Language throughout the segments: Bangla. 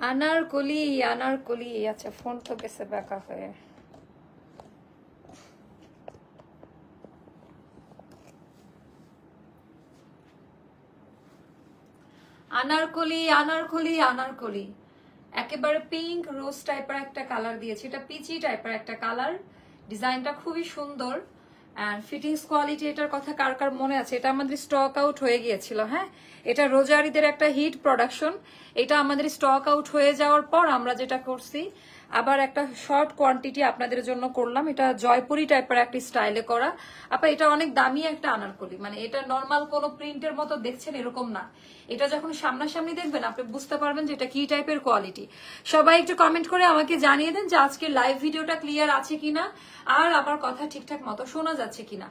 আনারকলি আনারকলি, আচ্ছা ফোন তো গেছে ব্যাকআপ হয়ে। আনারকলি আনারকলি আনারকলি, একেবারে পিঙ্ক রোজ টাইপের একটা কালার দিয়েছি, এটা পিচি টাইপের একটা কালার, ডিজাইনটা খুবই সুন্দর। অ্যান্ড ফিটিংস কোয়ালিটি এটার কথা কার কার মনে আছে? এটা আমাদের স্টক আউট হয়ে গিয়েছিল। হ্যাঁ, এটা রোজারিদের একটা হিট প্রোডাকশন। এটা আমাদের স্টক আউট হয়ে যাওয়ার পর আমরা যেটা করছি, আবার একটা শর্ট কোয়ান্টিটি আপনাদের জন্য করলাম। এটা জয়পুরি টাইপের একটা স্টাইলে করা। আপা এটা অনেক দামি একটা আনারকলি, মানে এটা নর্মাল কোনো প্রিন্টের মতো দেখছেন এরকম না। এটা যখন সামনাসামনি দেখবেন আপনি বুঝতে পারবেন যে এটা কি টাইপের কোয়ালিটি। সবাই একটু কমেন্ট করে আমাকে জানিয়ে দেন যে আজকের লাইভ ভিডিওটা ক্লিয়ার আছে কিনা, আর আমার কথা ঠিকঠাক মতো শোনা যাচ্ছে কিনা।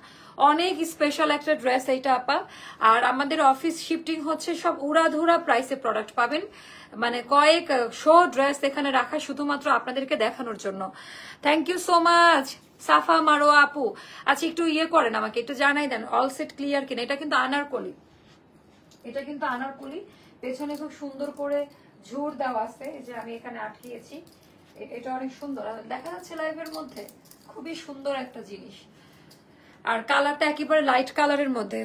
অনেক স্পেশাল একটা ড্রেস এইটা আপা। আর আমাদের অফিস শিফটিং হচ্ছে, সব উড়াধুরা প্রাইসে প্রোডাক্ট পাবেন, মানে কয়েক শো ড্রেস এখানে রাখা শুধুমাত্র আপনাদেরকে দেখানোর জন্য। থ্যাংক ইউ সো মাচ সাফা মারো আপু। আচ্ছা একটু ইয়ে করেন, আমাকে একটু জানাই দেন অল সেট ক্লিয়ার কিনা। এটা কিন্তু আনারকলি, এটা কিন্তু আনারকলি, পেছনে খুব সুন্দর করে ঝুর দেওয়া আছে, এই যে আমি এখানে আটকিয়েছি। এটা অনেক সুন্দর দেখা যাচ্ছে লাইভের মধ্যে, খুবই সুন্দর একটা জিনিস। আর কালারটা একেবারে লাইট কালারের মধ্যে।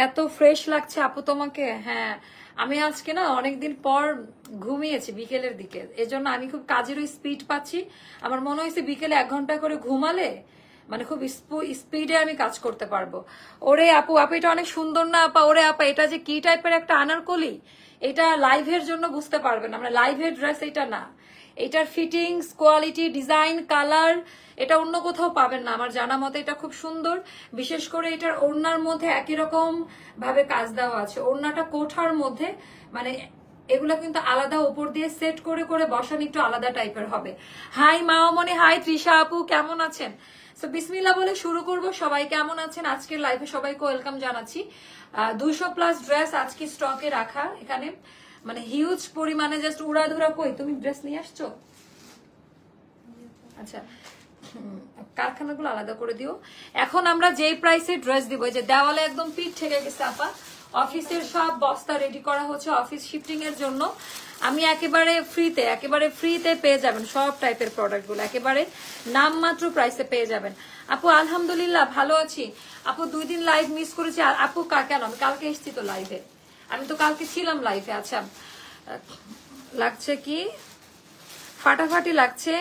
এত ফ্রেশ লাগছে আপু তোমাকে। হ্যাঁ, আমি আজকে না অনেকদিন পর ঘুমিয়েছি বিকেলের দিকে, এজন্য আমি খুব কাজেরও স্পিড পাচ্ছি। আমার মনে হয়েছে বিকেলে 1 ঘন্টা করে ঘুমালে মানে খুব স্পিডে আমি কাজ করতে পারবো। ওরে আপু, আপু এটা অনেক সুন্দর না আপা? ওরে আপা এটা যে কি টাইপের একটা আনারকলি, এটা লাইভের জন্য বুঝতে পারবেন, আমরা লাইভের ড্রেস এটা না। এটার ফিটিংস কোয়ালিটি ডিজাইন কালার এটা অন্য কোথাও পাবেন না আমার জানা মতে। এটা খুব সুন্দর, বিশেষ করে এটার ওড়নার মধ্যে একই রকম ভাবে কাজ দেওয়া আছে। ওড়নাটা কোঠার মধ্যে, মানে এগুলা কিন্তু আলাদা উপর দিয়ে সেট করে করে বসানো, একটু আলাদা টাইপের হবে। হাই মামনি, হাই তৃষা আপু, কেমন আছেন? সো বিসমিল্লাহ বলে শুরু করব। সবাই কেমন আছেন? আজকের লাইভে সবাইকে ওয়েলকাম জানাচ্ছি। 200+ ড্রেস আজকে স্টকে রাখা এখানে, মানে হিউজ পরিমাণে, জাস্ট উড়াধুরা। কই তুমি ড্রেস নিয়ে আসছো? আচ্ছা, কারখানাগুলো আলাদা করে দিও। এখন আমরা যেই প্রাইসে ড্রেস দিব, যে দেওয়ালে একদম পিঠ ঠেকে গেছে আপা, অফিসের সব বস্তা রেডি করা হচ্ছে অফিস শিফটিং এর জন্য। আমি একেবারে ফ্রিতে পেয়ে যাবেন সব টাইপের প্রোডাক্ট গুলো, একেবারে নামমাত্র প্রাইসে পেয়ে যাবেন। আপু আলহামদুলিল্লাহ ভালো আছি। আপু 2 দিন লাইভ মিস করেছি। আর আপু কেন, আমি কালকে এসেছি তো লাইভে, আমি তো কালকে ছিলাম লাইভে। আচ্ছা, লাগছে কি ফাটাফাটি লাগছে,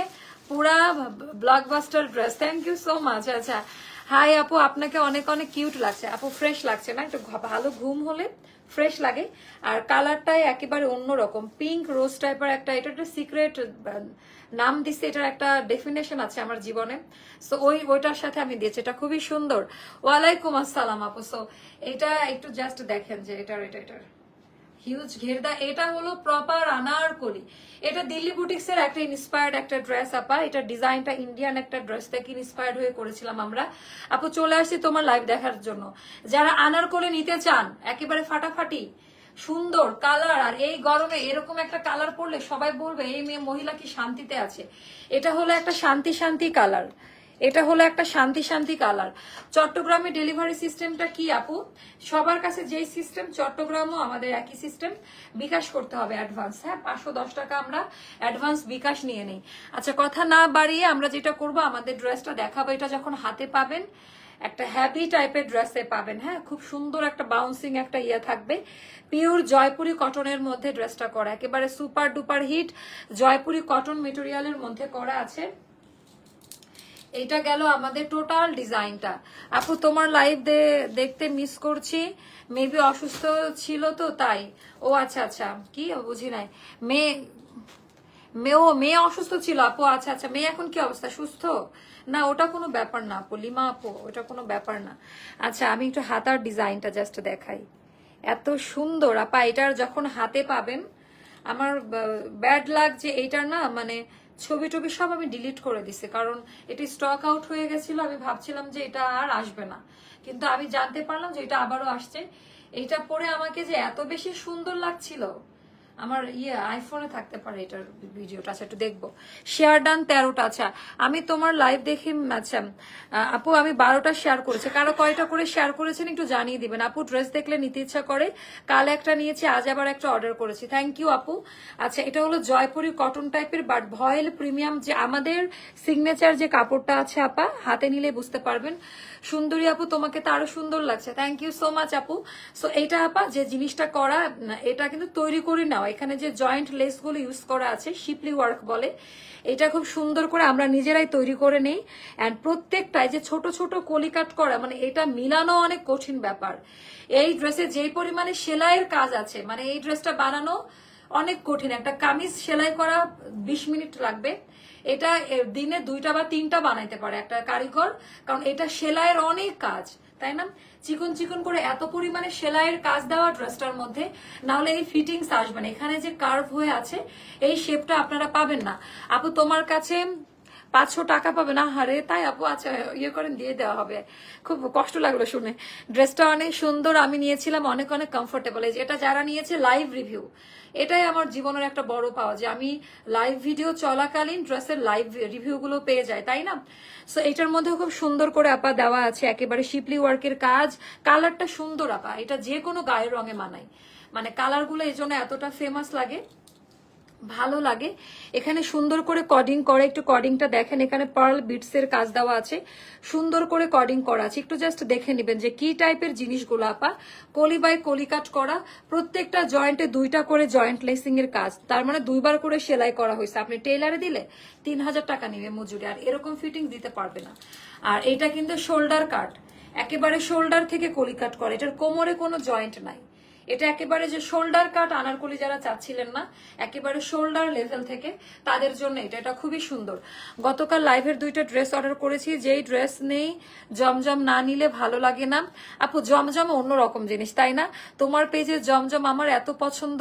পুরা blockbuster dress. Thank you so much. আচ্ছা হাই আপু, আপনাকে অনেক অনেক কিউট লাগছে আপু, ফ্রেশ লাগছে না? একটু ভালো ঘুম হলে ফ্রেশ লাগে। আর কালারটাই একেবারে অন্যরকম, পিঙ্ক রোজ টাইপের একটা, এটা একটা সিক্রেট নাম দিচ্ছে, এটার একটা ডেফিনেশন আছে আমার জীবনে। সো ওইটার সাথে আমি দিয়েছি, এটা খুবই সুন্দর। ওয়ালাইকুম আসসালাম আপু। সো এটা একটু জাস্ট দেখেন যে এটার হিউজ ঘেরদা, এটা হলো প্রপার আনারকলি। এটা দিল্লি বুটিক্স এর একটা ইন্সপায়ার্ড একটা ড্রেস আপা। এটা ডিজাইনটা ইন্ডিয়ান একটা ড্রেস থেকে ইন্সপায়ার্ড হয়ে করেছিলাম আমরা। আপু চলে আসছি তোমার লাইভ দেখার জন্য। যারা আনারকলি নিতে চান একেবারে ফাটাফাটি সুন্দর কালার, আর এই গরমে এরকম একটা কালার পরলে সবাই বলবে এই মেয়ে মহিলা কি শান্তিতে আছে। এটা হলো একটা শান্তি কালার, এটা হলো একটা শান্তি কালার। চট্টগ্রামে ডেলিভারি সিস্টেমটা কি আপু? সবার কাছে যেই সিস্টেম, চট্টগ্রামও আমাদের একই সিস্টেম। বিকাশ করতে হবে অ্যাডভান্স। হ্যাঁ, 510 টাকা আমরা অ্যাডভান্স বিকাশ নিয়ে নেই। আচ্ছা কথা না বাড়িয়ে আমরা যেটা করব, আমাদের ড্রেসটা দেখাবো। এটা যখন হাতে পাবেন একটা হ্যাভি টাইপের ড্রেসে পাবেন। হ্যাঁ, খুব সুন্দর একটা বাউন্সিং একটা ইয়ে থাকবে। পিওর জয়পুরি কটনের মধ্যে ড্রেসটা করা, একেবারে super duper hit Jaipuri cotton মেটেরিয়ালের মধ্যে করা আছে। এটা গেল আমাদের টোটাল ডিজাইনটা। আপু তোমার লাইভ দেখতে মিস করছি, মেবি অসুস্থ ছিল তো তাই। ও আচ্ছা কি বুঝি নাই। মেয়ে অসুস্থ ছিল আপু। আচ্ছা মেয়ে এখন কি অবস্থা, সুস্থ? না ওটা কোনো ব্যাপার না আপু, লিমা আপু ওটা কোনো ব্যাপার না। আচ্ছা আমি একটু হাতার ডিজাইনটা জাস্ট দেখাই, এত সুন্দর আপা। এটার যখন হাতে পাবেন, আমার ব্যাড লাগ যে এইটার না, মানে ছবি টবি সব আমি ডিলিট করে দিছি, কারণ এটি স্টক আউট হয়ে গেছিল। আমি ভাবছিলাম যে এটা আর আসবে না, কিন্তু আমি জানতে পারলাম যে এটা আবারও আসছে। এইটা পরে আমাকে যে এত বেশি সুন্দর লাগছিল, আমার আইফোনে থাকতে পারে এটার ভিডিওটা। আচ্ছা একটু দেখবো। শেয়ার ডান 13টা। আচ্ছা আমি তোমার লাইভ দেখি। আচ্ছা আপু আমি 12টা শেয়ার করেছি, কারো কয়টা করে শেয়ার করেছেন একটু জানিয়ে দিবেন। আপু ড্রেস দেখলে নিতে ইচ্ছা করে, কাল একটা নিয়েছি, আজ আবার একটা অর্ডার করেছি। থ্যাংক ইউ আপু। আচ্ছা এটা হলো জয়পুরি কটন টাইপের বাট ভয়েল প্রিমিয়াম, যে আমাদের সিগনেচার যে কাপড়টা আছে আপা, হাতে নিলে বুঝতে পারবেন। সুন্দরী আপু তোমাকে তো আরো সুন্দর লাগছে, থ্যাংক ইউ সো মাচ আপু। সো এইটা আপা যে জিনিসটা করা, এটা কিন্তু তৈরি করে নাও, এখানে যে জয়েন্ট লেস গুলো ইউজ করা আছে শিপলি ওয়ার্ক বলে, এটা খুব সুন্দর করে আমরা নিজেরাই তৈরি করে নেই। এন্ড প্রত্যেকটাই যে ছোট ছোট কলি কাট করা, মানে এটা মিলানো অনেক কঠিন ব্যাপার। এই ড্রেসে যেই পরিমাণে সেলাইয়ের কাজ আছে, মানে এই ড্রেসটা বানানো অনেক কঠিন। একটা কামিজ সেলাই করা 20 মিনিট লাগবে, এটা দিনে 2টা বা 3টা বানাইতে পারে একটা কারিগর, কারণ এটা সেলাইয়ের অনেক কাজ, তাই না? চিকন চিকন করে এত পরিমাণে সেলাইয়ের কাজ দেওয়া ড্রেসটার মধ্যে, না হলে এই ফিটিংস আসবে না। এখানে যে কার্ভ হয়ে আছে এই শেপটা আপনারা পাবেন না। আপু তোমার কাছে 500 টাকা পাবে না? হারে তাই আপু, আচ্ছা করেন, দিয়ে দেওয়া হবে। খুব কষ্ট লাগলো শুনে। ড্রেসটা অনেক সুন্দর, আমি নিয়েছিলাম, অনেক অনেক কমফোর্টেবল। এই যে এটা যারা নিয়েছে লাইভ রিভিউ, এটাই আমার জীবনের একটা বড় পাওয়া, যে আমি লাইভ ভিডিও চলাকালীন ড্রেসের লাইভ রিভিউ গুলো পেয়ে যাই, তাই না? সো এটার মধ্যে খুব সুন্দর করে আপা দেওয়া আছে, একেবারে শিপলি ওয়ার্কের কাজ। কালারটা সুন্দর আপা, এটা যে কোনো গায়ের রঙে মানায়, মানে কালার গুলো এই জন্য এতটা ফেমাস লাগে, ভালো লাগে। এখানে সুন্দর করে কর্ডিং করে, একটু কর্ডিংটা দেখেন, এখানে পার্ল বিটস এর কাজ দেওয়া আছে, সুন্দর করে কর্ডিং করা আছে। একটু জাস্ট দেখে নেবেন যে কি টাইপের জিনিসগুলো আপা, কলি বাই কলি কাট করা, প্রত্যেকটা জয়েন্টে 2টা করে জয়েন্ট লেসিং এর কাজ, তার মানে 2বার করে সেলাই করা হয়েছে। আপনি টেইলারে দিলে 3000 টাকা নিবে মজুরি, আর এরকম ফিটিং দিতে পারবে না। আর এটা কিন্তু শোল্ডার কাট, একেবারে শোল্ডার থেকে কলি কাট করে, এটার কোমরে কোনো জয়েন্ট নাই। এটা একেবারে যে শোল্ডার কাট আনারকলি যারা চাচ্ছিলেন না, একেবারে শোল্ডার লেভেল থেকে, তাদের জন্য এটা খুবই সুন্দর। গতকাল লাইভের 2টা ড্রেস অর্ডার করেছি, যেই ড্রেস নেই জমজম না নিলে ভালো লাগে না। আপু জমজম অন্যরকম জিনিস, তাই না? তোমার পেজে জমজম আমার এত পছন্দ,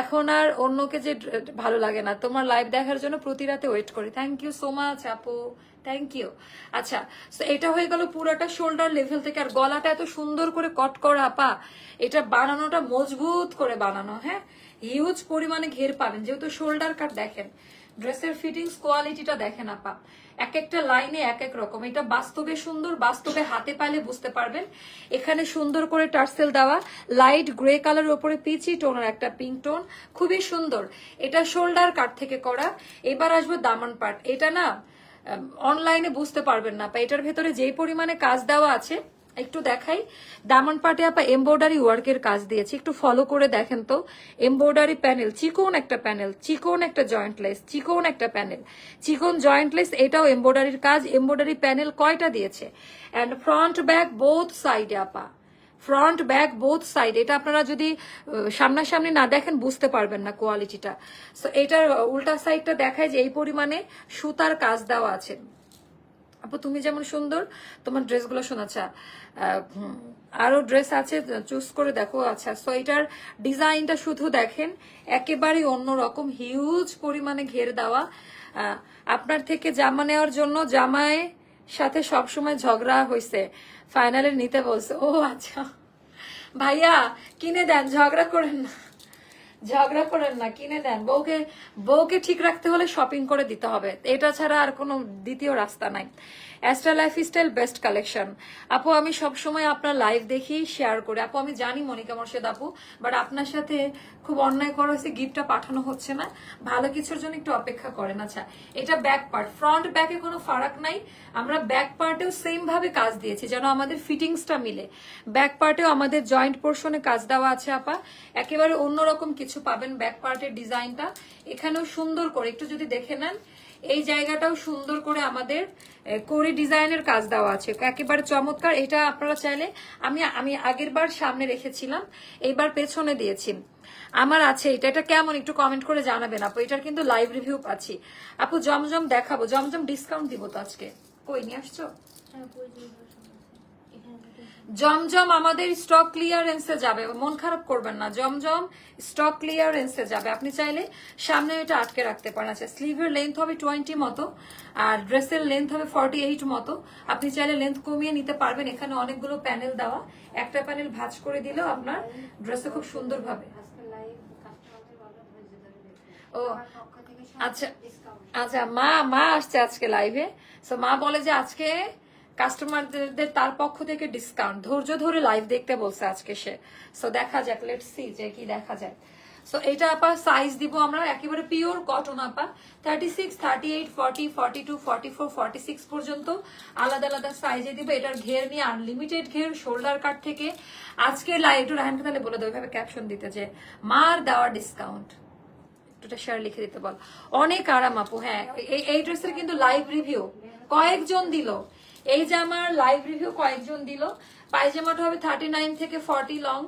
এখন আর অন্যকে যে ভালো লাগে না। তোমার লাইভ দেখার জন্য প্রতি রাতে ওয়েট করি। থ্যাংক ইউ সো মাচ আপু, থ্যাংক ইউ। আচ্ছা এটা হয়ে গেল পুরোটা শোল্ডার লেভেল থেকে। আর গলাটা এত সুন্দর করে কট করা আপা, এটা বানানোটা মজবুত করে বানানো, হ্যাঁ, হিউজ পরিমাণে ঘের পাবেন, যেহেতু শোল্ডার কাট। দেখেন ড্রেসের ফিটিংস কোয়ালিটিটা দেখেন আপা, এক একটা লাইনে এক এক রকম। এটা বাস্তবে সুন্দর, বাস্তবে হাতে পাইলে বুঝতে পারবেন। এখানে সুন্দর করে টার্সেল দেওয়া, লাইট গ্রে কালারের উপরে পিচি টোন আর একটা পিঙ্ক টোন, খুবই সুন্দর। এটা শোল্ডার কাট থেকে করা। এবার আসবে দামান পার্ট, এটা না অনলাইনে বুঝতে পারবেন না, এটার ভেতরে যেই পরিমাণে কাজ দেওয়া আছে একটু দেখাই। দামান পাটে আপা এমব্রয়ডারি ওয়ার্কের কাজ দিয়েছি, একটু ফলো করে দেখেন তো। এমব্রয়ডারি প্যানেল, চিকন একটা প্যানেল, চিকন একটা জয়েন্ট লেস, চিকন একটা প্যানেল, চিকন জয়েন্ট লেস, এটাও এমব্রয়ডারির কাজ। এমব্রয়ডারি প্যানেল কয়টা দিয়েছে, এন্ড ফ্রন্ট ব্যাক বোথ সাইডে আপা, ফ্রন্ট ব্যাক বোথ সাইড। এটা আপনারা যদি সামনাসামনি না দেখেন বুঝতে পারবেন না কোয়ালিটিটা। সো এটার উল্টা সাইডটা দেখায় যে এই পরিমাণে সুতার কাজ দেওয়া আছে। আপু তুমি যেমন সুন্দর, তোমার ড্রেসগুলো শোনাচ্ছা, আরো ড্রেস আছে, চুজ করে দেখো। আচ্ছা সো এটার ডিজাইনটা শুধু দেখেন, একেবারে অন্যরকম, হিউজ পরিমাণে ঘের দেওয়া। আপনার থেকে জামা নেওয়ার জন্য জামায় সাথে সবসময় ঝগড়া হয়েছে, ফাইনালে নিতে বলছে। ও আচ্ছা ভাইয়া কিনে দেন, ঝগড়া করেন না, ঝগড়া করেন না, কিনে দেন। বউকে ঠিক রাখতে হলে শপিং করে দিতে হবে, এটা ছাড়া আর কোনো দ্বিতীয় রাস্তা নাই। Astra lifestyle best collection. আপু আমি সবসময় আপনার লাইভ দেখি, শেয়ার করে। আপু আমি জানি মনিকা মোর্শেদ আপু, বাট আপনার সাথে খুব অন্যায় করা হয়েছে, গিফটটা পাঠানো হচ্ছে না, ভালো কিছুর জন্য একটু অপেক্ষা করেন। আচ্ছা এটা ব্যাক পার্ট, ফ্রন্ট ব্যাকে কোনো ফারাক নাই, আমরা ব্যাক পার্টেও সেম ভাবে কাজ দিয়েছি যেন আমাদের ফিটিংসটা মিলে। ব্যাক পার্টেও আমাদের জয়েন্ট পোর্শনে কাজ দেওয়া আছে আপা, একেবারে অন্যরকম কিছু পাবেন ব্যাক পার্টের ডিজাইনটা। এখানেও সুন্দর করে একটু যদি দেখে নেন, এই জায়গাটাও সুন্দর করে আমাদের কোরি ডিজাইনের কাজ দেওয়া আছে, একেবারে চমৎকার। এটা আপনারা চাইলে, আমি আগের বার সামনে রেখেছিলাম, এইবার পেছনে দিয়েছি। আমার আছে এটা কেমন একটু কমেন্ট করে জানাবেন আপু। এটার কিন্তু লাইভ রিভিউ পাচ্ছি আপু। জমজম দেখাবো, জমজম ডিসকাউন্ট দিব তো আজকে। কই নিয়ে আসছো? জমজম আমাদের স্টক ক্লিয়ারেন্সে যাবে, মন খারাপ করবেন না, জমজম স্টক ক্লিয়ারেন্সে যাবে। আপনি চাইলে সামনে এটা আটকে রাখতে পারেন। আচ্ছা স্লিভের লেন্থ হবে 20 মতো, আর ড্রেসের লেন্থ হবে 48 মতো। আপনি চাইলে লেন্থ কমিয়ে নিতে পারবেন। এখানে অনেকগুলো প্যানেল দেওয়া, একটা প্যানেল ভাঁজ করে দিলেও আপনার ড্রেসে খুব সুন্দর ভাবে। ও আচ্ছা আচ্ছা, মা আসছে আজকে লাইভে। সো মা বলে যে আজকে কাস্টমারদের তার পক্ষ থেকে ডিসকাউন্ট, ধৈর্য ধরে লাইভ দেখতে বলছে আজকে সে। সো দেখা যাক, লেটস সি যে কি দেখা যায়। সো এটা আপা সাইজ দিব আমরা একেবারে পিওর কটন আপা, 36, 38, 40, 42, 44, 46 পর্যন্ত আলাদা আলাদা সাইজে দিব। এটার ঘের নিয়ে আনলিমিটেড ঘের, শোল্ডার কাট থেকে। আজকের লাইভ একটু রাহানকে তাহলে বলে দেবো এভাবে ক্যাপশন দিতে যে মার দেওয়া ডিসকাউন্ট, একটুটা শেয়ার লিখে দিতে বল। অনেক আরাম আপু। হ্যাঁ, এই ড্রেসের কিন্তু লাইভ রিভিউ কয়েকজন দিল, এই যে আমার লাইভ রিভিউ কয়েকজন দিল। পায়জামাটা হবে 39 থেকে 40 লং,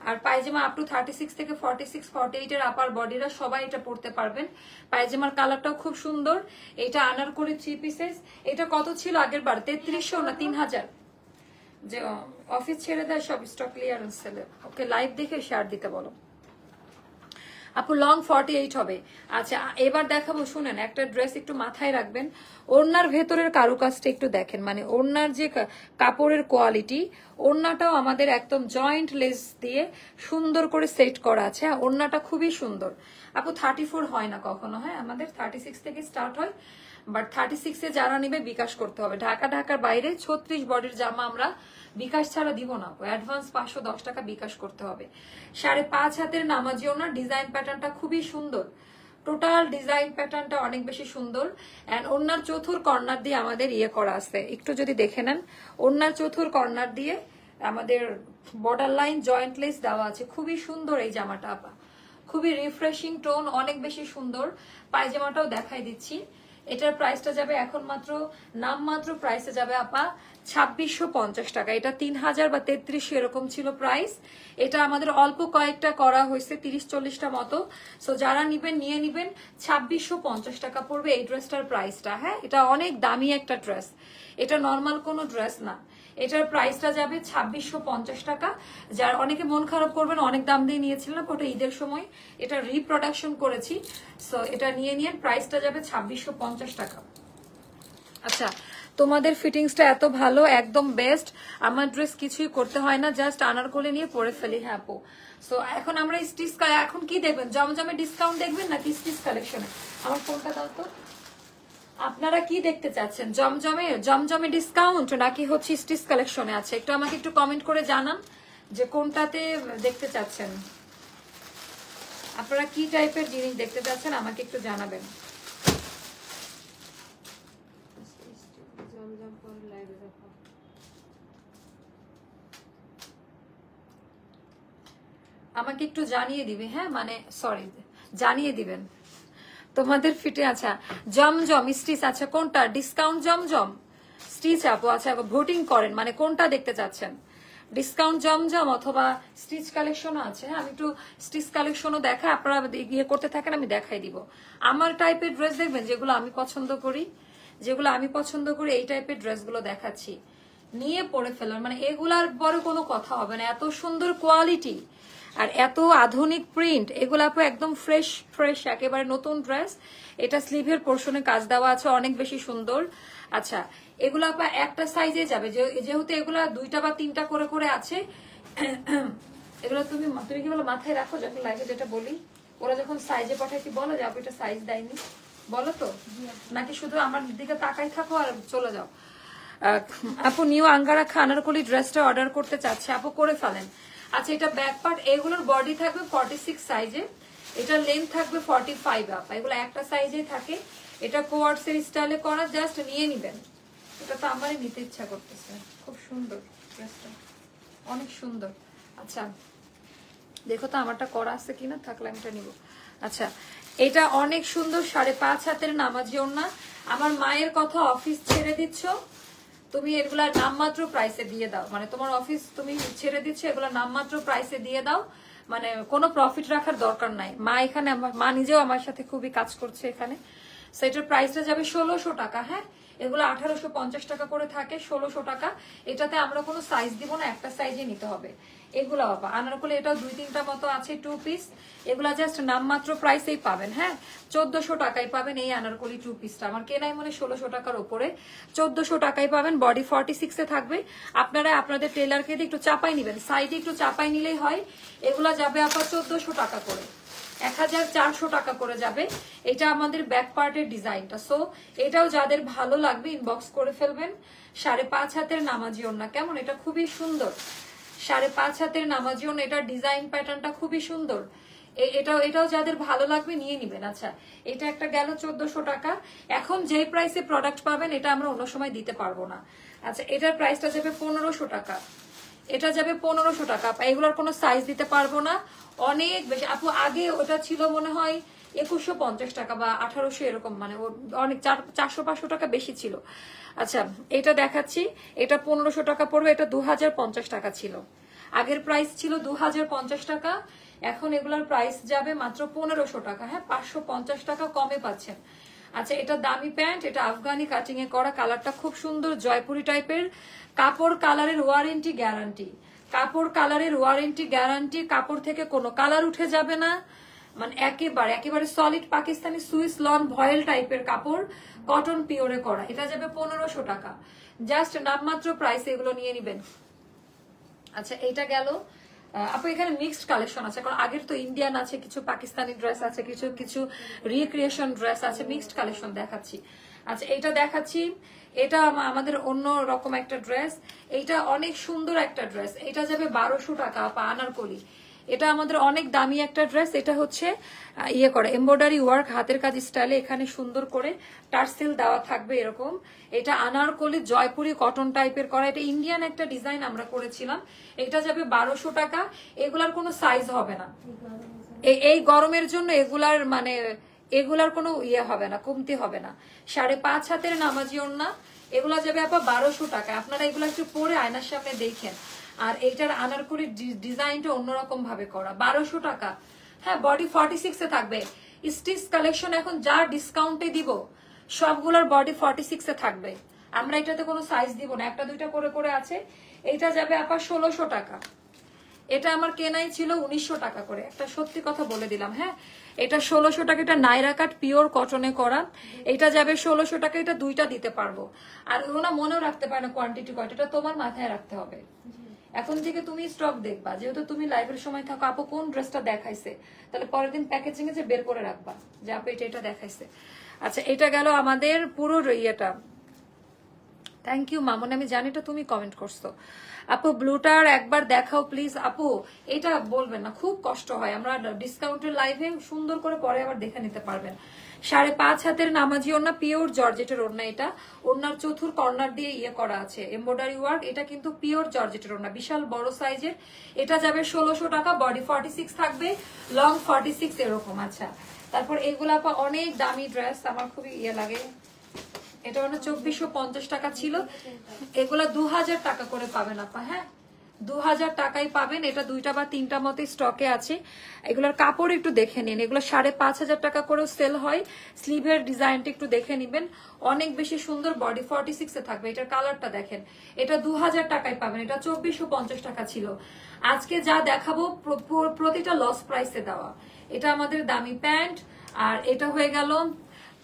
আর পায়জামা আপ টু 36 থেকে 46, 48 এর আপার বডিরা সবাই এটা পরতে পারবেন। পায়জামার কালারটাও খুব সুন্দর। এটা আনারকলি 3 পিসেস। এটা কত ছিল আগের বার? 3300 না 3000? যে অফিস ছেড়ে দেয় সব স্টক ক্লিয়ারেন্স সেলে। ওকে, লাইভ দেখে শেয়ার দিতে বলো আপু। লং 48 হবে। আচ্ছা, এবার দেখাবো, শুনেন একটা ড্রেস একটু মাথায় রাখবেন। ওড়নার ভেতরের কারুকাজটা একটু দেখেন, মানে ওড়নার যে কাপড়ের কোয়ালিটি, ওড়নাটাও আমাদের একদম জয়েন্ট লেস দিয়ে সুন্দর করে সেট করা আছে। ওড়নাটা খুবই সুন্দর আপু। 34 হয় না কখনো, হ্যাঁ আমাদের 36 থেকে স্টার্ট হয়, বাট 36 এ যারা নিবে বিকাশ করতে হবে। ঢাকার বাইরে 36 বডির জামা আমরা বিকাশ ছাড়া দিব না, অ্যাডভান্স 510 টাকা বিকাশ করতে হবে। 5.5 হাতের নামাজি ওড়না, ডিজাইন প্যাটার্নটা খুবই সুন্দর। টোটাল ডিজাইন প্যাটার্নটা অনেক বেশি সুন্দর। এন্ড ওড়নার চতুর কর্নার দিয়ে আমাদের ইয়ে করা আছে, একটু যদি দেখে নেন, ওড়নার চতুর কর্নার দিয়ে আমাদের বর্ডার লাইন জয়েন্ট লেস দেওয়া আছে। খুবই সুন্দর এই জামাটা আপা, খুবই রিফ্রেশিং টোন, অনেক বেশি সুন্দর। পায়জামাটাও দেখাই দিচ্ছি। এটার প্রাইসটা যাবে এখন মাত্র নামমাত্র প্রাইসে যাবে আপা 2650 টাকা। এটা 3000 বা 3300 এরকম ছিল প্রাইস। এটা আমাদের অল্প কয়েকটা করা হয়েছে, 30-40টা মতো। সো যারা নিবেন নিয়ে নিবেন। 2650 টাকা পড়বে এই ড্রেসটার প্রাইসটা। হ্যাঁ, এটা অনেক দামি একটা ড্রেস, এটা নর্মাল কোনো ড্রেস না। এটার প্রাইসটা যাবে 2650 টাকা। যার অনেকে মন খারাপ করবেন, অনেক দাম দিয়ে নিয়েছিলেন, ওটা ঈদের সময় এটা রিপ্রোডাকশন করেছি। সো এটা নিয়ে নিয়ে প্রাইসটা যাবে 2650 টাকা। আচ্ছা, তোমাদের ফিটিংসটা এত ভালো, একদম বেস্ট। আমার ড্রেস কিছুই করতে হয় না, জাস্ট আনারকলি নিয়ে পরে ফেলি। হ্যাঁ আপু। সো এখন আমরা স্টিচ, এখন কি দেখবেন, জমজমে ডিসকাউন্ট দেখবেন নাকি স্টিচ কালেকশনে? আমার ফোনটা দাও তো। আপনারা কি দেখতে চাচ্ছেন, জমজমে ডিসকাউন্ট নাকি হচ্ছে স্টিচ কালেকশনে আছে? একটু আমাকে একটু কমেন্ট করে জানান যে কোনটাতে দেখতে চাচ্ছেন, আপনারা কি টাইপের জিনিস দেখতে চাচ্ছেন আমাকে একটু জানাবেন। আমাকে একটু জানিয়ে দিবে, হ্যাঁ মানে সরি জানিয়ে দিবেন তোমাদের ফিটে। আচ্ছা, জমজম স্টিচ, আচ্ছা কোনটা ডিসকাউন্ট জমজম স্টিচ আপু? আচ্ছা ভোটিং করেন, মানে কোনটা দেখতে চাচ্ছেন, ডিসকাউন্ট জমজম অথবা স্টিচ কালেকশনও আছে। হ্যাঁ, আমি একটু স্টিচ কালেকশনও দেখা, আপনারা ইয়ে করতে থাকেন, আমি দেখাই দিব। আমার টাইপের ড্রেস দেখবেন যেগুলো আমি পছন্দ করি, এই টাইপের ড্রেসগুলো দেখাচ্ছি, নিয়ে পরে ফেলার, মানে এগুলার পরে কোনো কথা হবে না। এত সুন্দর কোয়ালিটি আর এত আধুনিক প্রিন্ট, এগুলো আপু একদম ফ্রেশ একেবারে নতুন ড্রেস। এটা স্লিভের পোর্শনে কাজ দেওয়া আছে, অনেক বেশি সুন্দর। আচ্ছা, এগুলো আপা একটা সাইজে যাবে, যেহেতু এগুলা 2টা বা 3টা করে করে আছে। এগুলো তুমি কি বলো মাথায় রাখো যখন লাইভে যেটা বলি, ওরা যখন সাইজে পাঠায় কি বলো যে আপু এটা সাইজ দেয়নি, বলো তো, নাকি শুধু আমার দিকে তাকাই থাকো আর চলে যাও? আপু নিউ আঙ্গারা আনারকলি ড্রেসটা অর্ডার করতে চাচ্ছে, আপু করে ফেলেন। আচ্ছা, এটা ব্যাক পার্ট, এগুলোর বডি থাকবে 46 সাইজে, এটা লেন্থ থাকবে 45 আপা। এগুলো একটা সাইজে থাকে। এটা কোয়ার্টসের স্টাইলে করা, জাস্ট নিয়ে নিবেন। এটা তো আমারই নিতে ইচ্ছা করতেছে, খুব সুন্দর ড্রেসটা, অনেক সুন্দর। আচ্ছা দেখো তো আমারটা করা আছে কিনা, থাকলে আমি এটা নিব। আচ্ছা, এটা অনেক সুন্দর 5.5 হাতের নামাজি ওড়না। আমার মায়ের কথা, অফিস ছেড়ে দিচ্ছ তুমি, এগুলা নামমাত্র প্রাইসে দিয়ে দাও, মানে তোমার অফিস তুমি ছেড়ে দিচ্ছ, এগুলা নামমাত্র প্রাইসে দিয়ে দাও, মানে কোনো প্রফিট রাখার দরকার নাই। মা এখানে, মা নিজেও আমার সাথে খুবই কাজ করছে এখানে। সেটার প্রাইসটা যাবে 1600 টাকা। হ্যাঁ, এগুলো 1850 টাকা করে থাকে, 1600 টাকা। এটাতে আমরা কোনো সাইজ দিব না, একটা সাইজে নিতে হবে। এগুলো বাবা আনারকলি, এটাও 2-3টা মতো আছে 2 পিস। এগুলা জাস্ট নামমাত্র প্রাইসেই পাবেন। হ্যাঁ, 1400 টাকায় পাবেন এই আনারকলি 2 পিসটা। আমার কেনাই মনে 1600 টাকার উপরে, 1400 টাকায় পাবেন। বডি 46 এ থাকবে। আপনারা আপনাদের টেলারকে দিয়ে একটু চাপাই নিবেন, সাইডে একটু চাপাই নিলেই হয়। এগুলা যাবে আপনার 1400 টাকা করে। 1400 টাকা করে যাবে। এটা আমাদের ব্যাক পার্টের ডিজাইনটা। সো এটাও যাদের ভালো লাগবে ইনবক্স করে ফেলবেন। 5.5 হাতের নামাজি ওড়না, কেমন? এটা খুবই সুন্দর। 5.5 হাতের নামাজি ওড়না, এটার ডিজাইন প্যাটার্নটা খুবই সুন্দর। এটাও যাদের ভালো লাগবে নিয়ে নিবেন। আচ্ছা, এটা একটা গেল 1400 টাকা। এখন যে প্রাইসে প্রোডাক্ট পাবেন এটা আমরা অন্য সময় দিতে পারবো না। আচ্ছা, এটার প্রাইসটা যাবে 1500 টাকা। এটা যাবে 1500 টাকা। এগুলোর কোনো সাইজ দিতে পারবো না, অনেক বেশি। আপু আগে ওটা ছিল মনে হয় 2150 টাকা বা 1800 এরকম, মানে অনেক 400-500 টাকা বেশি ছিল। আচ্ছা, এটা দেখাচ্ছি, এটা 1500 টাকা পড়বে। এটা 2050 টাকা ছিল, আগের প্রাইস ছিল 2050 টাকা। এখন এগুলোর প্রাইস যাবে মাত্র 1500 টাকা। হ্যাঁ, 550 টাকা কমে পাচ্ছেন। আচ্ছা, এটা দামি প্যান্ট, এটা আফগানি কাটিং এ করা, কালারটা খুব সুন্দর জয়পুরি টাইপের। কাপড় কালারের ওয়ারেন্টি গ্যারান্টি, কাপড় কালারের ওয়ারেন্টি গ্যারান্টি। কাপড় থেকে কোনো কালার উঠে যাবে না, মানে একেবারে সলিড পাকিস্তানি সুইস লন ভয়েল টাইপের কাপড়, কটন পিওরে করা। এটা যাবে 1500 টাকা। জাস্ট নামমাত্র প্রাইস, এগুলো নিয়ে নিবেন। আচ্ছা, এইটা গেল। আপু এখানে মিক্সড কালেকশন আছে, কারণ আগের তো ইন্ডিয়ান আছে, কিছু পাকিস্তানি ড্রেস আছে, কিছু রিক্রিয়েশন ড্রেস আছে, মিক্সড কালেকশন দেখাচ্ছি। আচ্ছা, এটা দেখাচ্ছি, এটা আমাদের অন্য রকম একটা ড্রেস। এইটা অনেক সুন্দর একটা ড্রেস, এটা যাবে 1200 টাকা। আনারকলি, এটা আমাদের অনেক দামি একটা ড্রেস। এটা হচ্ছে ইয়ে করে এমব্রয়ডারি ওয়ার্ক, হাতের কাজ স্টাইলে, এখানে সুন্দর করে টার্সেল দেওয়া থাকবে এরকম। এটা আনারকলি জয়পুরি কটন টাইপের করা, এটা ইন্ডিয়ান একটা ডিজাইন আমরা করেছিলাম। এটা যাবে 1200 টাকা। এগুলার কোনো সাইজ হবে না, এই গরমের জন্য এগুলার কোনো ইয়ে হবে না, কমতি হবে না। 5.5 হাতের নামাজি ওড়না, এগুলা যাবে আপা 1200 টাকা। আপনারা এগুলো একটু পরে আয়নার সামনে দেখেন। আর এইটার আনারকলির ডিজাইনটা অন্যরকম ভাবে করা, 1200 টাকা। হ্যাঁ, বডি 46 এ থাকবে। স্টিচ কালেকশন এখন যা ডিসকাউন্টে দিব, সবগুলোর বডি 46 এ থাকবে। আমরা এটাতে কোনো সাইজ দিব না, একটা দুইটা করে করে আছে। এইটা যাবে আপা 1600 টাকা। এটা আমার কেনাই ছিল 1900 টাকা করে, একটা সত্যি কথা বলে দিলাম। হ্যাঁ, এটা 1600 টাকা। এটা নাইরা কাট পিওর কটনে করা, এটা যাবে 1600 টাকা। এটা দুইটা দিতে পারবো। আর ওনা মনেও রাখতে পারে না কোয়ান্টিটি কয়টা, এটা তোমার মাথায় রাখতে হবে। এখন থেকে তুমি স্টক দেখবা, যেহেতু তুমি লাইভের সময় থাকো, আপু কোন ড্রেসটা দেখাইছে, তাহলে পরের দিন প্যাকেজিং এ যে বের করে রাখবা যে আপু এটা দেখাইছে। আচ্ছা, এটা গেল আমাদের পুরো ইয়েটা। থ্যাংক ইউ মামুন, আমি জানি এটা তুমি কমেন্ট করছো। আপু ব্লুটার একবার দেখাও প্লিজ। আপু এটা বলবেন না, খুব কষ্ট হয়। আমরা ডিসকাউন্টের লাইভে সুন্দর করে পরে আবার দেখে নিতে পারবেন। 5.5 হাতের নামাজি ওড়না, পিওর জর্জেটের ওড়না। এটা ওড়নার চতুর কর্নার দিয়ে ইয়ে করা আছে এমব্রয়ডারি ওয়ার্ক। এটা কিন্তু পিওর জর্জেটের ওড়না, বিশাল বড় সাইজের। এটা যাবে 1600 টাকা। বডি 46 থাকবে, লং 46 এরকম। আচ্ছা, তারপর এগুলা আপা অনেক দামি ড্রেস, আমার খুবই ইয়ে লাগে। এটা 2450 টাকা ছিল, এগুলা 2000 টাকা করে পাবেন আপা। হ্যাঁ, 2000 টাকায় পাবেন। এটা দুইটা বা তিনটা মতো স্টকে আছে। এগুলোর কাপড় একটু দেখে নিন, এগুলো 5500 টাকা করে সেল হয়। স্লিভের ডিজাইনটা একটু দেখে নিবেন, অনেক বেশি সুন্দর। বডি 46 এ থাকবে। এটার কালারটা দেখেন, এটা 2000 টাকায় পাবেন। এটা 2450 টাকা ছিল। আজকে যা দেখাবো প্রতিটা লস প্রাইসে দেওয়া। এটা আমাদের দামি প্যান্ট। আর এটা হয়ে গেল,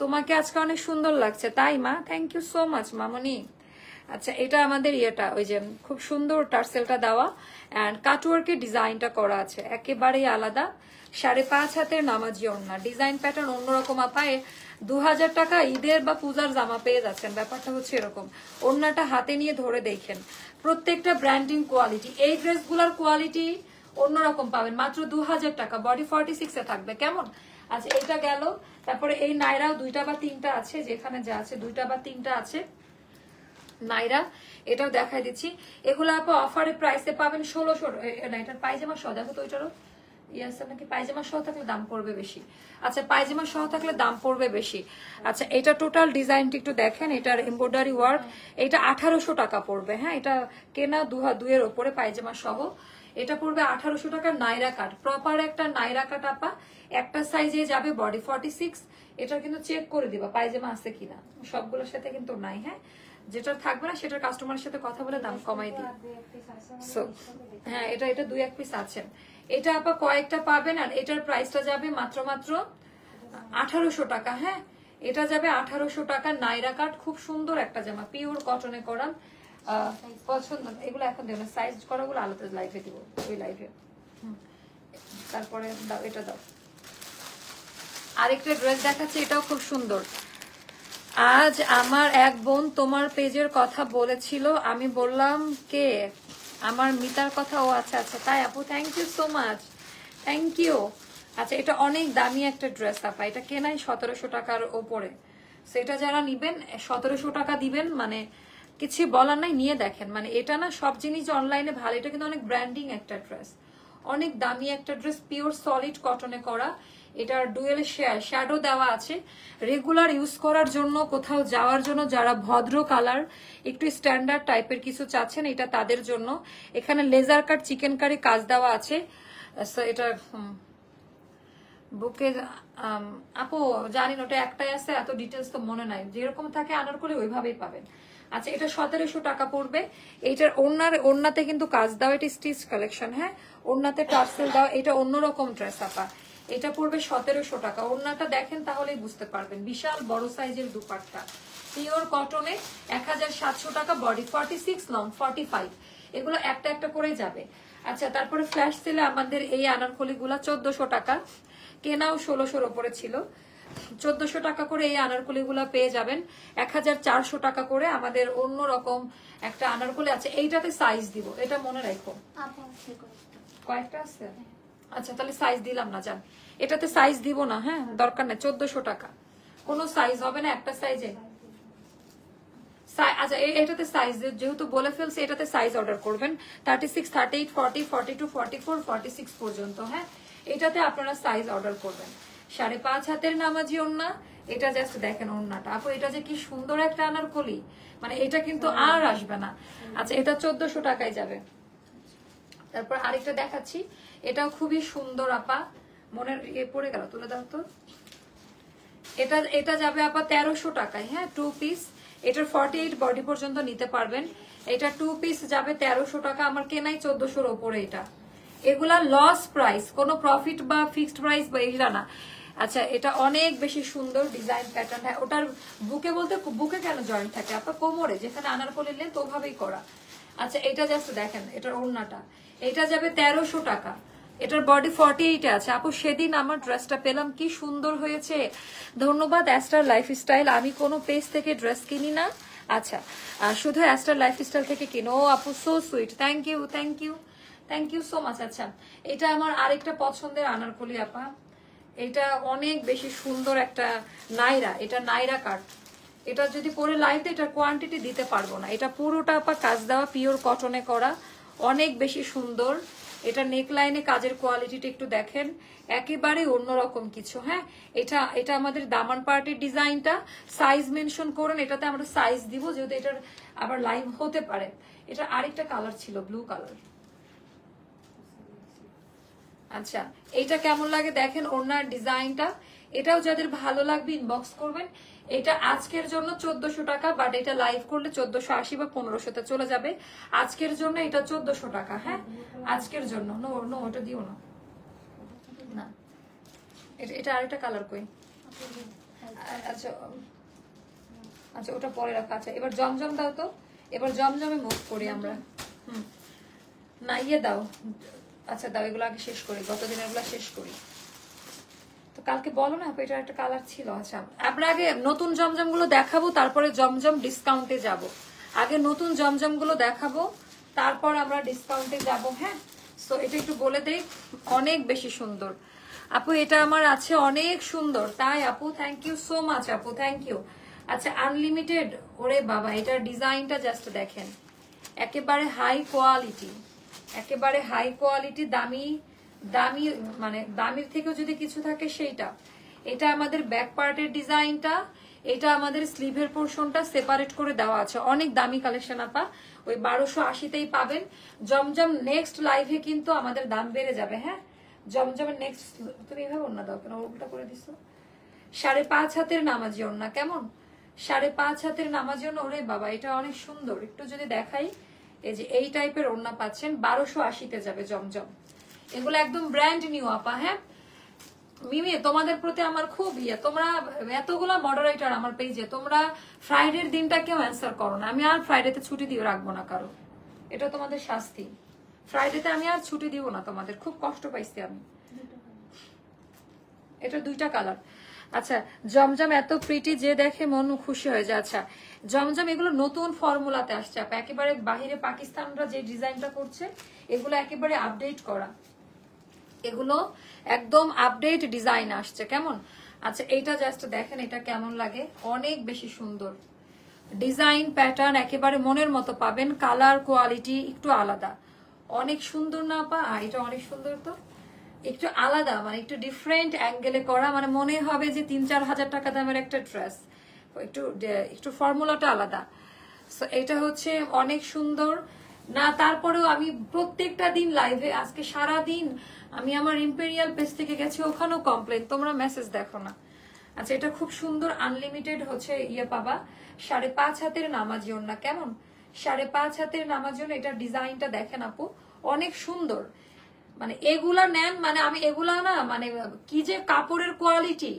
তোমাকে আজকে অনেক সুন্দর লাগছে তাই মা, থ্যাংক ইউ সো মাচ মামনি। আচ্ছা, এটা আমাদের ইয়েটা, ওই যে খুব সুন্দর টার্সেলটা দেওয়া এন্ড কাটওয়ার্কের ডিজাইনটা করা আছে, একেবারেই আলাদা। 5.5 হাতের নামাজি ওড়না, ডিজাইন প্যাটার্ন অন্যরকম। আপায় 2000 টাকা ঈদের বা পূজার জামা পেয়ে যাচ্ছেন, ব্যাপারটা হচ্ছে এরকম। ওড়নাটা হাতে নিয়ে ধরে দেখেন, প্রত্যেকটা ব্র্যান্ডিং কোয়ালিটি। এই ড্রেসগুলোর কোয়ালিটি অন্যরকম পাবেন, মাত্র 2000 টাকা। বডি 46 এ থাকবে, কেমন? আচ্ছা, এটা গেল। তারপরে এই নাইরাও দুইটা বা তিনটা আছে, যেখানে যা আছে দুইটা বা তিনটা আছে নাইরা, এটাও দেখাই দিচ্ছি। এগুলো আপনি অফারে প্রাইসে পাবেন 1600। না, এটার পায়জামা সহ দেখো তো, ওইটারও আছে নাকি? পায়জামা সহ থাকলে দাম পড়বে বেশি। আচ্ছা, পায়জামা সহ থাকলে দাম পড়বে বেশি। আচ্ছা, এটা টোটাল ডিজাইনটি একটু দেখেন, এটার এমব্রয়ডারি ওয়ার্ক। এটা 1800 টাকা পড়বে। হ্যাঁ, এটা কেনা 2000 ওপরে পায়জামা সহ। এটা পড়বে 1800 টাকা। নাইরা কাট, প্রপার একটা নাইরা কাট আপা, একটা সাইজে যাবে। বডি 46। এটা কিন্তু চেক করে দিবা পায়জামা আছে কিনা, সবগুলোর সাথে কিন্তু নাই। হ্যাঁ, যেটা থাকবে না সেটার কাস্টমারের সাথে কথা বলে দাম কমাই দিই। হ্যাঁ, এটা 2-1 পিস আছে। এটা আপা কয়েকটা পাবেন। আর এটার প্রাইসটা যাবে মাত্র 1800 টাকা। হ্যাঁ, এটা যাবে 1800 টাকা। নাইরা কাট, খুব সুন্দর একটা জামা, পিওর কটনে করা। পছন্দ এগুলো এখন দেবো না, সাইজ করাগুলো আলাদা লাইভে দিব, ওই লাইভে। তারপরে দাও, এটা দাও। আরেকটা ড্রেস দেখাচ্ছি, এটাও খুব সুন্দর। আজ আমার এক বোন তোমার পেজের কথা বলেছিল, আমি বললাম কে? আমার মিতার কথা। ও আচ্ছা আচ্ছা, তাই আপু, thank you so much, thank you. আচ্ছা, এটা অনেক দামি একটা ড্রেস আপা, এটা কেনাই 1700 টাকার ওপরে। সেটা যারা নিবেন 1700 টাকা দিবেন, মানে কিছু বলার নাই, নিয়ে দেখেন। মানে এটা না সব জিনিস অনলাইনে ভালো, এটা কিন্তু অনেক ব্র্যান্ডিং একটা ড্রেস, অনেক দামি একটা ড্রেস, পিওর সলিড কটনে করা। এটার ডুয়েল শ্যাডো দেওয়া আছে, রেগুলার ইউজ করার জন্য, কোথাও যাওয়ার জন্য, যারা ভদ্র কালার একটু স্ট্যান্ডার্ড টাইপের কিছু চাচ্ছেন, এটা তাদের জন্য। এখানে লেজার কাট চিকেন কারি কাজ দেওয়া আছে। এটা বুকে আপু জানি না, ওটা একটাই আছে, এত ডিটেলস তো মনে নাই, যেরকম থাকে আনারকলি ওইভাবেই পাবেন। আচ্ছা, এটা 1700 টাকা পড়বে। এইটার ওড়নাতে কিন্তু কাজ দেওয়া, এটা স্টিচ কালেকশন। হ্যাঁ, ওড়নাতে টার্সেল দেওয়া, এটা অন্যরকম ড্রেস আপা। এটা পড়বে 1700 টাকা। ওড়নাটা দেখেন তাহলেই বুঝতে পারবেন, বিশাল বড় সাইজের দুপাট্টা, পিওর কটনে। 1700 টাকা, বডি 46, লং 45। এগুলো একটা একটা করে যাবে। আচ্ছা, তারপরে ফ্ল্যাশ সেলে আমাদের এই আনারকলি গুলা 1400 টাকা, কেনাও 1600-র উপরে ছিল। 1400 টাকা করে এই আনারকলি গুলা পেয়ে যাবেন। 1400 টাকা করে আমাদের অন্যরকম একটা আনারকলি আছে, এইটাতে সাইজ দিব, এটা মনে রাখো। কয়েকটা আছে? আচ্ছা, তাহলে সাইজ দিলাম না, জান, এটাতে সাইজ দিব না। হ্যাঁ, দরকার নেই। 1400 টাকা, কোনো সাইজ হবে না একটা সাইজে। আচ্ছা, এটাতে সাইজ যেহেতু বলে ফেলছে, এটাতে সাইজ অর্ডার করবেন 36, 38, 40, 42, 44, 46 পর্যন্ত। হ্যাঁ, এটাতে আপনারা সাইজ অর্ডার করবেন। 5.5 হাতের নামাজি ওড়না, এটা জাস্ট দেখেন ওড়নাটা আপু, এটা যে কি সুন্দর একটা আনারকলি, মানে এটা কিন্তু আর আসবে না। আচ্ছা, এটা 1400 টাকায় যাবে। তারপর আরেকটা দেখাচ্ছি, এটাও খুবই সুন্দর আপা, মনের পড়ে গেল, তুলে দাও তো। এটা যাবে আপা 1300 টাকায়। হ্যাঁ, 2 পিস, এটার 48 বডি পর্যন্ত নিতে পারবেন। এটা 2 পিস যাবে 1300 টাকা, আমার কেনাই 1400-র ওপরে। এটা এগুলা লস প্রাইস, কোনো প্রফিট বা ফিক্সড প্রাইস বা এগুলা না। আচ্ছা, এটা অনেক বেশি সুন্দর ডিজাইন প্যাটার্ন। হ্যাঁ, ওটার বুকে বলতে বুকে কেন জয়েন্ট থাকে আপা? কোমরে, যেখানে আনারকলি লেন্থ ওভাবেই করা। আচ্ছা, এটা জাস্ট দেখেন, এটার ওড়নাটা, এটা যাবে 1300 টাকা। এটার বডি 48 আছে আপু। সেদিন আমার ড্রেসটা পেলাম, কি সুন্দর হয়েছে। ধন্যবাদ অ্যাস্টার লাইফস্টাইল, আমি কোনো পেজ থেকে ড্রেস কিনি না। আচ্ছা, শুধু অ্যাস্টার লাইফস্টাইল থেকে কিনো। ও আপু, so sweet, thank you, thank you, thank you so much. আচ্ছা, এটা আমার আরেকটা পছন্দের আনারকলি আপা, এটা অনেক বেশি সুন্দর একটা নাইরা, এটা নাইরা কাট। এটা যদি পরে লাইতে এটার কোয়ান্টিটি দিতে পারবো না। এটা পুরোটা আপা কাজ দেওয়া, পিওর কটনে করা, অনেক বেশি সুন্দর। এটা নেক লাইনে কাজের কোয়ালিটিটা একটু দেখেন, একেবারে অন্যরকম কিছু। হ্যাঁ, এটা আমাদের দামান পার্টির ডিজাইনটা। সাইজ মেনশন করেন, এটাতে আমরা সাইজ দিব, যেহেতু এটার আবার লাইভ হতে পারে। এটা আরেকটা কালার ছিল, ব্লু কালার। আচ্ছা, এইটা কেমন লাগে দেখেন, ওনার ডিজাইনটা। এটাও যাদের ভালো লাগবে ইনবক্স করবেন। এটা আজকের জন্য 1400 টাকা, বাট এটা লাইভ করলে 1480 বা 1500-তে চলে যাবে। আজকের জন্য এটা 1400 টাকা। হ্যাঁ, আজকের জন্য। নো নো, ওটা দিও না, না, এটা আরেকটা কালার কই। আচ্ছা আচ্ছা, ওটা পরে রাখা। আচ্ছা, এবার জমজম দাও তো, এবার জমজমে মুভ করি আমরা। না, ইয়ে দাও। আচ্ছা দাও, এগুলো আগে শেষ করি, গতদিনের এগুলো শেষ করি। তো কালকে বলো না, এটা একটা কালার ছিল। আচ্ছা, আমরা আগে নতুন জমজম গুলো দেখাবো, তারপরে জমজম ডিসকাউন্টে যাব। আগে নতুন জমজম গুলো দেখাবো, তারপর আমরা ডিসকাউন্টে যাব। হ্যাঁ, সো এটা একটু বলে দেই, অনেক বেশি সুন্দর আপু। এটা আমার আছে, অনেক সুন্দর। তাই আপু, থ্যাংক ইউ সো মাচ আপু, থ্যাংক ইউ। আচ্ছা, আনলিমিটেড, ওরে বাবা, এটার ডিজাইনটা জাস্ট দেখেন, একেবারে হাই কোয়ালিটি, একেবারে হাই কোয়ালিটি, দামি দামি, মানে দামির থেকেও যদি কিছু থাকে সেইটা। এটা আমাদের ব্যাক পার্টের ডিজাইনটা, এটা আমাদের স্লিভের পোর্শনটা সেপারেট করে দেওয়া আছে। অনেক দামি কালেকশন আপা, ওই 1280-তেই পাবেন। জমজম নেক্সট লাইভে কিন্তু আমাদের দাম বেড়ে যাবে। হ্যাঁ, জমজমের নেক্সট, তুমি এভাবে ওড়না দাও কেন, উল্টা করে দিছো। 5.5 হাতের নামাজি ওড়না, কেমন? 5.5 হাতের নামাজি ওড়না, ওরে বাবা, এটা অনেক সুন্দর। একটু যদি দেখাই, এই যে এই টাইপের ওড়না পাচ্ছেন, 1280-তে যাবে জমজম। এগুলো একদম ব্র্যান্ড নিউ আপা। হ্যাঁ মিমি, তোমাদের প্রতি আমার খুব ইয়ে, তোমরা এতগুলা মডারেটর আমার পেজে, তোমরা ফ্রাইডের দিনটা কেউ অ্যান্সার করো না। আমি আর ফ্রাইডেতে ছুটি দিয়ে রাখবো না কারো, এটা তোমাদের শাস্তি। ফ্রাইডেতে আমি আর ছুটি দিব না তোমাদের, খুব কষ্ট পাইছি আমি। এটা 2টা কালার। আচ্ছা জমজম এত প্রিটি, যে দেখে মন খুশি হয়ে যায়। আচ্ছা জমজম এগুলো নতুন ফর্মুলাতে আসছে আপা, একেবারে বাহিরে পাকিস্তানরা যে ডিজাইনটা করছে এগুলো একেবারে আপডেট করা, এগুলো একদম আপডেট ডিজাইন আসছে। কেমন? আচ্ছা এইটা জাস্ট দেখেন এটা কেমন লাগে, অনেক বেশি সুন্দর ডিজাইন প্যাটার্ন, একেবারে মনের মতো পাবেন, কালার কোয়ালিটি একটু আলাদা, অনেক সুন্দর না আপা? এটা অনেক সুন্দর, তো একটু আলাদা, মানে একটু ডিফারেন্ট অ্যাঙ্গেলে করা, মানে মনে হবে যে 3-4 হাজার টাকা দামের একটা ড্রেস, একটু একটু ফর্মুলাটা আলাদা। সো এটা হচ্ছে অনেক সুন্দর না। তারপরেও আমি প্রত্যেকটা দিন লাইভে, আজকে সারা দিন আমি আমার ইম্পেরিয়াল পেজ থেকে গেছি, ওখানেও কমপ্লেন, তোমরা মেসেজ দেখো না। আচ্ছা এটা খুব সুন্দর আনলিমিটেড হচ্ছে ইয়ে পাবা, 5.5 হাতের নামাজি ওড়না। কেমন? 5.5 হাতের নামাজি ওড়না, এটা ডিজাইনটা দেখেন আপু, অনেক সুন্দর। মানে এগুলা নেন, মানে আমি এগুলা না, মানে কি যে কাপড়ের কোয়ালিটি,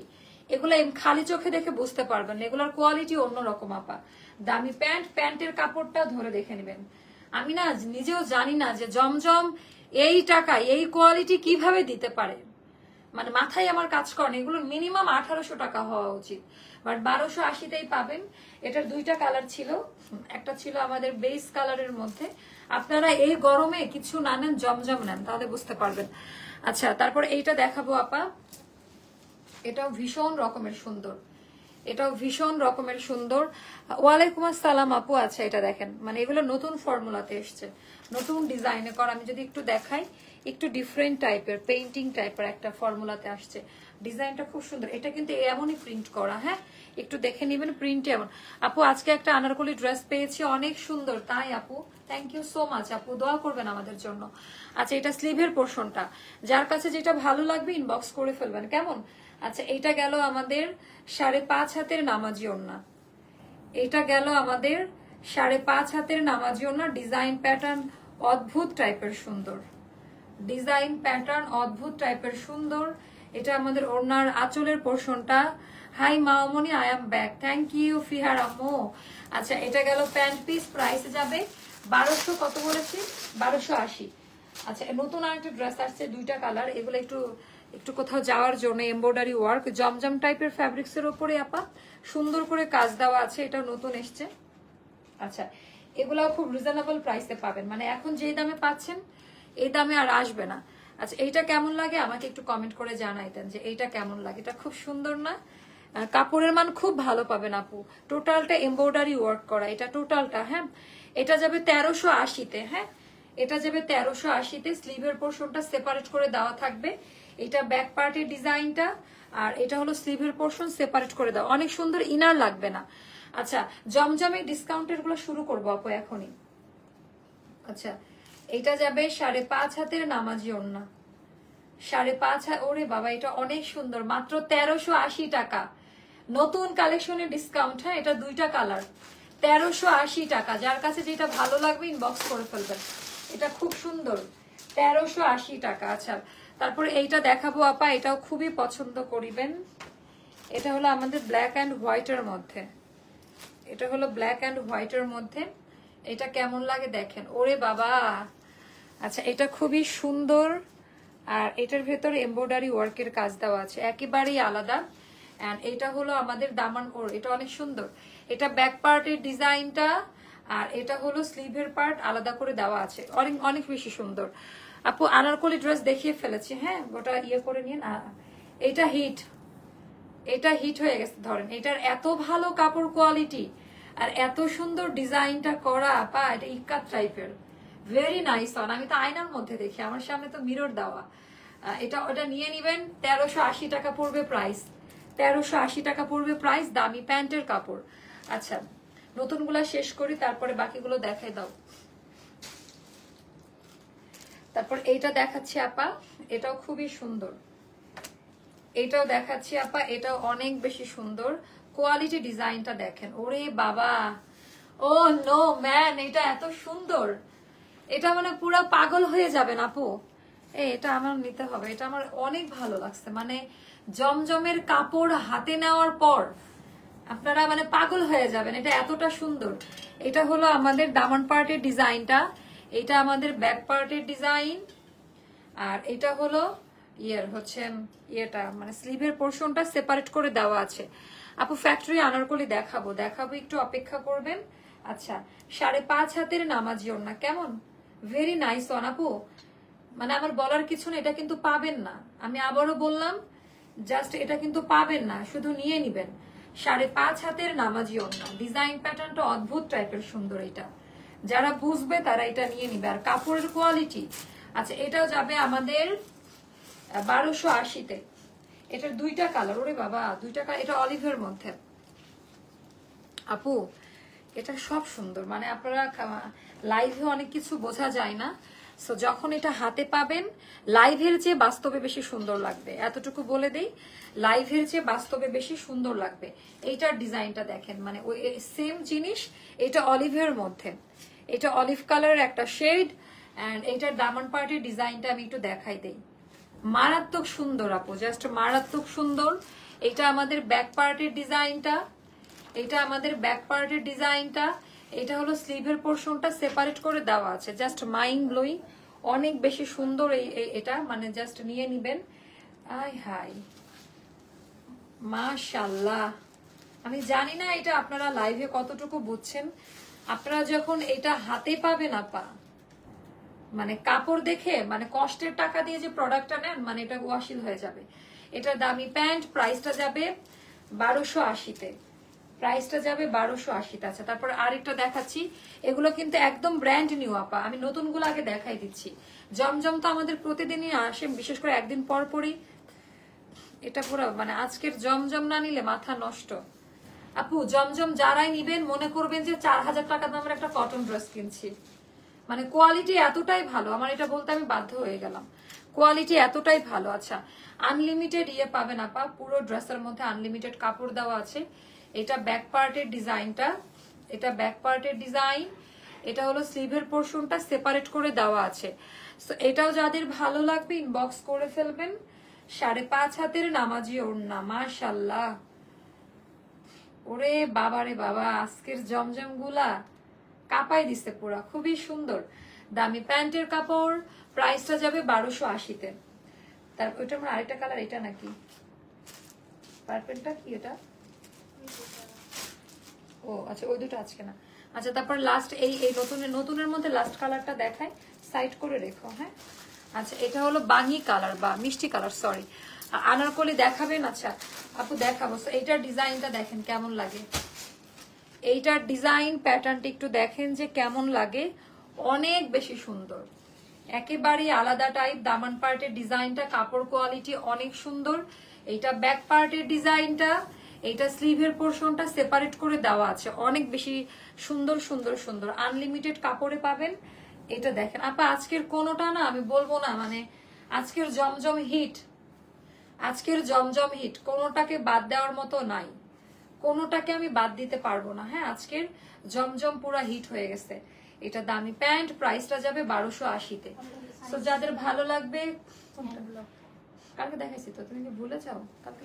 এগুলা খালি চোখে দেখে বুঝতে পারবেন, এগুলার কোয়ালিটি অন্যরকম আপা। দামি প্যান্ট, প্যান্টের কাপড়টা ধরে দেখে নেবেন। আমি না নিজেও জানি না যে জমজম এই টাকা এই কোয়ালিটি কিভাবে দিতে পারে, মানে মাথায় আমার কাজ করেন। এগুলো মিনিমাম 1800 টাকা হওয়া উচিত, বাট 1280তেই পাবেন। এটার দুইটা কালার ছিল, একটা ছিল আমাদের বেস কালারের মধ্যে। আপনারা এই গরমে কিছু না নেন, জমজম নেন, তাহলে বুঝতে পারবেন। আচ্ছা তারপর এইটা দেখাবো আপা, এটাও ভীষণ রকমের সুন্দর, এটাও ভীষণ রকমের সুন্দর। ওয়ালাইকুম আসসালাম আপু। আচ্ছা এটা দেখেন, মানে এগুলো নতুন ফর্মুলাতে এসছে, নতুন ডিজাইনে করা। আমি যদি একটু দেখাই, একটু ডিফারেন্ট টাইপের পেইন্টিং টাইপের একটা ফর্মুলাতে আসছে, ডিজাইনটা খুব সুন্দর। এটা কিন্তু এমনই প্রিন্ট করা, হ্যাঁ একটু দেখে নিবেন, প্রিন্ট এমন। আপু আজকে একটা আনারকলি ড্রেস পেয়েছি, অনেক সুন্দর। তাই আপু, থ্যাংক ইউ সো মাচ আপু, দোয়া করবেন আমাদের জন্য। আচ্ছা এটা স্লিভের পোর্শনটা, যার কাছে যেটা ভালো লাগবে ইনবক্স করে ফেলবেন। কেমন? আচ্ছা এটা গেল আমাদের 5.5 হাতের নামাজি ওড়না, এটা গেল আমাদের 5.5 হাতের নামাজি ওড়না। ডিজাইন প্যাটার্ন অদ্ভুত টাইপের সুন্দর, ডিজাইন প্যাটার্ন অদ্ভুত টাইপের সুন্দর। এটা আমাদের ওড়নার আঁচলের পোর্শনটা। হাই মামনি, I am back, thank you ফিহার আম্মু। আচ্ছা এটা গেল প্যান্ট পিস, প্রাইসে যাবে 1200, কত বলেছি? 1280। আচ্ছা নতুন আরেকটা ড্রেস আসছে, দুইটা কালার, এগুলো একটু একটু কোথাও যাওয়ার জন্য এমব্রয়ডারি ওয়ার্ক, জমজম টাইপের ফ্যাব্রিক্স এর উপরে আপা সুন্দর করে কাজ দেওয়া আছে, এটা নতুন এসছে। আচ্ছা এগুলাও খুব রিজনেবল প্রাইসে পাবেন, মানে এখন যেই দামে পাচ্ছেন এই দামে আর আসবে না। আচ্ছা এইটা কেমন লাগে আমাকে একটু কমেন্ট করে জানাইতেন যে এইটা কেমন লাগে। এটা খুব সুন্দর না? কাপড়ের মান খুব ভালো পাবেন আপু, টোটালটা এমব্রয়ডারি ওয়ার্ক করা, এটা টোটালটা। হ্যাঁ এটা যাবে 1380-তে, হ্যাঁ এটা যাবে 1380-তে। স্লিভের পোর্শনটা সেপারেট করে দেওয়া থাকবে, এটা ব্যাক পার্টের ডিজাইনটা, আর এটা হলো স্লিভের পোর্শন সেপারেট করে দেওয়া, অনেক সুন্দর, ইনার লাগবে না। আচ্ছা জমজমে ডিসকাউন্টের গুলো শুরু করবো আপু এখনই। আচ্ছা এটা যাবে 5.5 হাতের নামাজি ওড়না, 5.5 হাত। ওরে বাবা এটা অনেক সুন্দর, মাত্র 1380 টাকা, নতুন কালেকশনের ডিসকাউন্ট। হ্যাঁ এটা দুইটা কালার, 1380 টাকা। যার কাছে যেটা ভালো লাগবে ইনবক্স করে ফেলবেন, এটা খুব সুন্দর, 1380 টাকা। আচ্ছা তারপরে এইটা দেখাবো আপা, এটাও খুবই পছন্দ করিবেন। এটা হলো আমাদের ব্ল্যাক অ্যান্ড হোয়াইটের মধ্যে, এটা হলো ব্ল্যাক অ্যান্ড হোয়াইটের মধ্যে। এটা কেমন লাগে দেখেন, ওরে বাবা। আচ্ছা এটা খুবই সুন্দর, আর এটার ভেতরে এমব্রয়ডারি ওয়ার্কের কাজ দেওয়া আছে, একেবারেই আলাদা। এন্ড এটা হলো আমাদের দামান ওর, এটা অনেক সুন্দর। এটা ব্যাক পার্টের ডিজাইনটা, আর এটা হলো স্লিভের পার্ট আলাদা করে দেওয়া আছে, অনেক অনেক বেশি সুন্দর। আপু আনারকলি ড্রেস দেখিয়ে ফেলেছি, হ্যাঁ ওটা ইয়ে করে নিন। এটা হিট, এটা হিট হয়ে গেছে ধরেন। এটার এত ভালো কাপড় কোয়ালিটি আর এত সুন্দর ডিজাইনটা করা আপা, এটা ইক্কাত টাইপের, ভেরি নাইস অন। আমি তো আয়নার মধ্যে দেখি, আমার সামনে তো মিরর দেওয়া। এটা ওটা নিয়ে নিবেন, 1380 টাকা পড়বে প্রাইস, 1380 টাকা পড়বে প্রাইস, দামি প্যান্টের কাপড়। আচ্ছা নতুনগুলা শেষ করি, তারপরে বাকিগুলো দেখাই দাও। তারপর এইটা দেখাচ্ছি আপা, এটাও খুবই সুন্দর, এটাও দেখাচ্ছি আপা, এটাও অনেক বেশি সুন্দর কোয়ালিটি। ডিজাইনটা দেখেন, ওরে বাবা, ও নো ম্যান, এটা এত সুন্দর, এটা মানে পুরো পাগল হয়ে যাবেন আপু। এটা আমার নিতে হবে, এটা আমার অনেক ভালো লাগছে। মানে জমজমের কাপড় হাতে নেওয়ার পর আপনারা মানে পাগল হয়ে যাবেন, এটা এতটা সুন্দর। এটা হলো আমাদের দামান পার্টের ডিজাইনটা, এটা আমাদের ব্যাক পার্টের ডিজাইন, আর এটা হলো ইয়ের হচ্ছে ইয়েটা মানে স্লিভের পোর্শনটা সেপারেট করে দেওয়া আছে। আপু ফ্যাক্টরি আনারকলি দেখাবো একটু অপেক্ষা করবেন। আচ্ছা 5.5 হাতের নামাজি ওড়না, কেমন? ভেরি নাইস ওয়ান আপু, মানে আমার বলার কিছু না, এটা কিন্তু পাবেন না, আমি আবারও বললাম, জাস্ট এটা কিন্তু পাবেন না, শুধু নিয়ে নিবেন। 5.5 হাতের নামাজি ওড়না, ডিজাইন প্যাটার্নটা অদ্ভুত টাইপের সুন্দর, এটা যারা বুঝবে তারা এটা নিয়ে নিবে। আর কাপড়ের কোয়ালিটি, আচ্ছা এটাও যাবে আমাদের 1280-তে। এটার 2টা কালার, ওরে বাবা 2টা কালার, এটা অলিভের মধ্যে। আপু এটা সব সুন্দর, মানে আপনারা লাইভে অনেক কিছু বোঝা যায় না, সো যখন এটা হাতে পাবেন লাইভের চেয়ে বাস্তবে বেশি সুন্দর লাগবে, এতটুকু বলে দেই, লাইভের চেয়ে বাস্তবে বেশি সুন্দর লাগবে। এইটার ডিজাইনটা দেখেন, মানে ওই সেম জিনিস, এটা অলিভের মধ্যে, এটা অলিভ কালারের একটা শেড, এন্ড এইটার দামান পার্টের ডিজাইনটা আমি একটু দেখাই দেই, মারাত্মক সুন্দর আপু, জাস্ট মারাত্মক সুন্দর। এটা আমাদের ব্যাক পার্টের ডিজাইনটা, এটা আমাদের ব্যাক পার্টের ডিজাইনটা, এটা হলো স্লিভের পোর্শনটা সেপারেট করে দেওয়া আছে, জাস্ট মাইন্ড ব্লোয়িং, অনেক বেশি সুন্দর। এটা মানে জাস্ট নিয়ে নিবেন। আই হাই মাশাআল্লাহ, আমি জানি না এটা আপনারা লাইভে কতটুকু বুঝছেন, আপনারা যখন এটা হাতে পাবেন আপা, মানে কাপড় দেখে, মানে কষ্টের টাকা দিয়ে যে প্রোডাক্টটা নেন, মানে এটা ওয়াশিল হয়ে যাবে। এটা দামি প্যান্ট, প্রাইসটা যাবে 1280-তে, প্রাইসটা যাবে 1280-তে। আচ্ছা তারপর আরেকটা দেখাচ্ছি, এগুলো কিন্তু একদম ব্র্যান্ড নিউ আপা, আমি নতুনগুলো আগে দেখাই দিচ্ছি। জমজম তো আমাদের প্রতিদিনই আসে, বিশেষ করে একদিন পর পরই, এটা পুরো মানে আজকের জমজম না নিলে মাথা নষ্ট। আপু জমজম যারাই নিবেন মনে করবেন যে 4000 টাকা দামের একটা কটন ড্রেস কিনছি, মানে কোয়ালিটি এতটাই ভালো, আমার এটা বলতে আমি বাধ্য হয়ে গেলাম, কোয়ালিটি এতটাই ভালো। আচ্ছা আনলিমিটেড ইয়ে পাবেন আপা, পুরো ড্রেসের মধ্যে আনলিমিটেড কাপড় দেওয়া আছে। এটা ব্যাক পার্টের ডিজাইনটা, এটা ব্যাক পার্টের ডিজাইন, এটা হলো স্লিভের পোর্শনটা সেপারেট করে দেওয়া আছে। সো এটাও যাদের ভালো লাগবে ইনবক্স করে ফেলবেন। 5.5 হাতের নামাজি ওড়না, মাশাআল্লাহ, ওরে বাবা রে বাবা, আজকের জমজম গুলা কাপাই দিচ্ছে পুরা, খুবই সুন্দর। দামি প্যান্টের কাপড়, প্রাইসটা যাবে 1280-তে। তারপর ওইটা আমার আরেকটা কালার, এটা নাকি পার্পলটা, কি এটা? ও আচ্ছা ওই দুটো আজকে না। আচ্ছা তারপর লাস্ট এই নতুনের মধ্যে লাস্ট কালারটা দেখাই, সাইড করে রেখো, হ্যাঁ। আচ্ছা এটা হলো বাঙ্গি কালার বা মিষ্টি কালার, সরি, আনারকলি দেখাবেন? আচ্ছা আপু দেখাবো। এইটার ডিজাইনটা দেখেন কেমন লাগে, এইটার ডিজাইন প্যাটার্নটা একটু দেখেন যে কেমন লাগে, অনেক বেশি সুন্দর, একেবারে আলাদা টাইপ। দামান পার্টের ডিজাইনটা, কাপড় কোয়ালিটি অনেক সুন্দর। এইটা ব্যাক পার্টের ডিজাইনটা, এইটা স্লিভের পোর্শনটা সেপারেট করে দেওয়া আছে, অনেক বেশি সুন্দর সুন্দর সুন্দর, আনলিমিটেড কাপড়ে পাবেন। এটা দেখেন আপা, আজকের কোনোটা না আমি বলবো না, মানে আজকের জমজম হিট, আজকের জমজম হিট, কোনোটাকে বাদ দেওয়ার মতো নাই, কোনোটাকে আমি বাদ দিতে পারবো না। হ্যাঁ আজকের জমজম পুরা হিট হয়ে গেছে। এটা দামি প্যান্ট, প্রাইসটা যাবে 1280-তে। তো যাদের ভালো লাগবে, কালকে দেখাইছি তো, তুমি কি ভুলে যাও? কালকে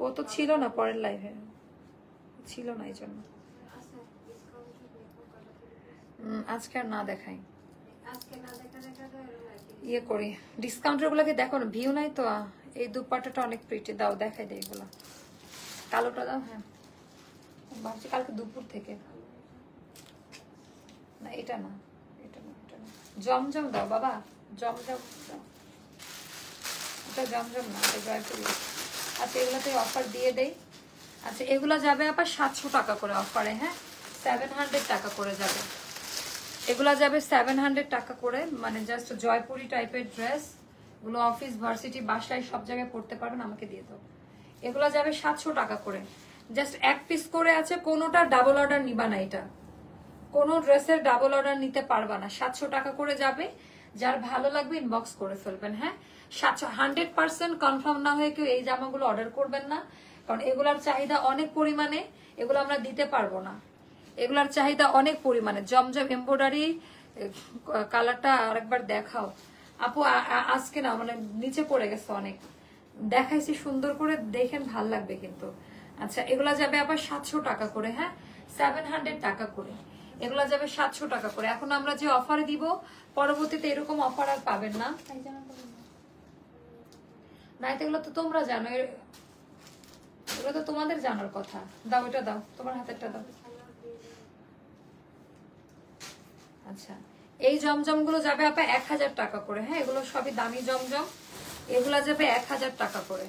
ও তো ছিল না, পরের লাইভে ছিল না, এই জন্য আজকে আর না দেখাই, ইয়ে করি ডিসকাউন্টের গুলাকে দেখো না, ভিউ নাই তো। এই দুপাট্টাটা অনেক প্রিটি, দাও দেখাই দেয় এগুলা, কালোটা দাও। হ্যাঁ ভাবছি কালকে দুপুর থেকে, না এটা না, এটা না, এটা না, জমজম দাও বাবা, জমজম দাও, এটা জমজম না, এটা জয়পুরি। আচ্ছা এগুলাতে অফার দিয়ে দেই। আচ্ছা এগুলা যাবে আবার 700 টাকা করে অফারে, হ্যাঁ 700 টাকা করে যাবে, এগুলা যাবে 700 টাকা করে, মানে জাস্ট জয়পুরি টাইপের ড্রেস গুলো, অফিস ভার্সিটি বাসায় সব জায়গায় পড়তে পারবেন, আমাকে দিয়ে দাও। এগুলা যাবে 700 টাকা করে, জাস্ট এক পিস করে আছে, কোনোটা ডাবল অর্ডার নিবা না, এটা কোনো ড্রেসের ডাবল অর্ডার নিতে পারবা না, 700 টাকা করে যাবে। যার ভালো লাগবে ইনবক্স করে ফেলবেন। হ্যাঁ 100% কনফার্ম না হয়ে কেউ এই জামাগুলো অর্ডার করবেন না, কারণ এগুলার চাহিদা অনেক পরিমাণে, এগুলো আমরা দিতে পারবো না, এগুলার চাহিদা অনেক পরিমাণে। জমজম এমব্রয়ডারি কালারটা আরেকবার দেখাও আপু, আজকে না মানে নিচে পড়ে গেছে অনেক, দেখাইছি সুন্দর করে, দেখেন ভাল লাগবে কিন্তু। আচ্ছা এগুলা যাবে আবার 700 টাকা করে, হ্যাঁ 700 টাকা করে। এগুলা যাবে 700 টাকা করে। এখন আমরা যে অফারে দিব পরবর্তীতে এরকম অফার আর পাবেন না। না এগুলো তো তোমরা জানো, এগুলো তো তোমাদের জানার কথা। দাও এটা দাও, তোমার হাতেরটা দাও। আচ্ছা এই জমজম গুলো যাবে আপা 1000 টাকা করে। হ্যাঁ এগুলো সবই দামি জমজম, এগুলা যাবে 1000 টাকা করে।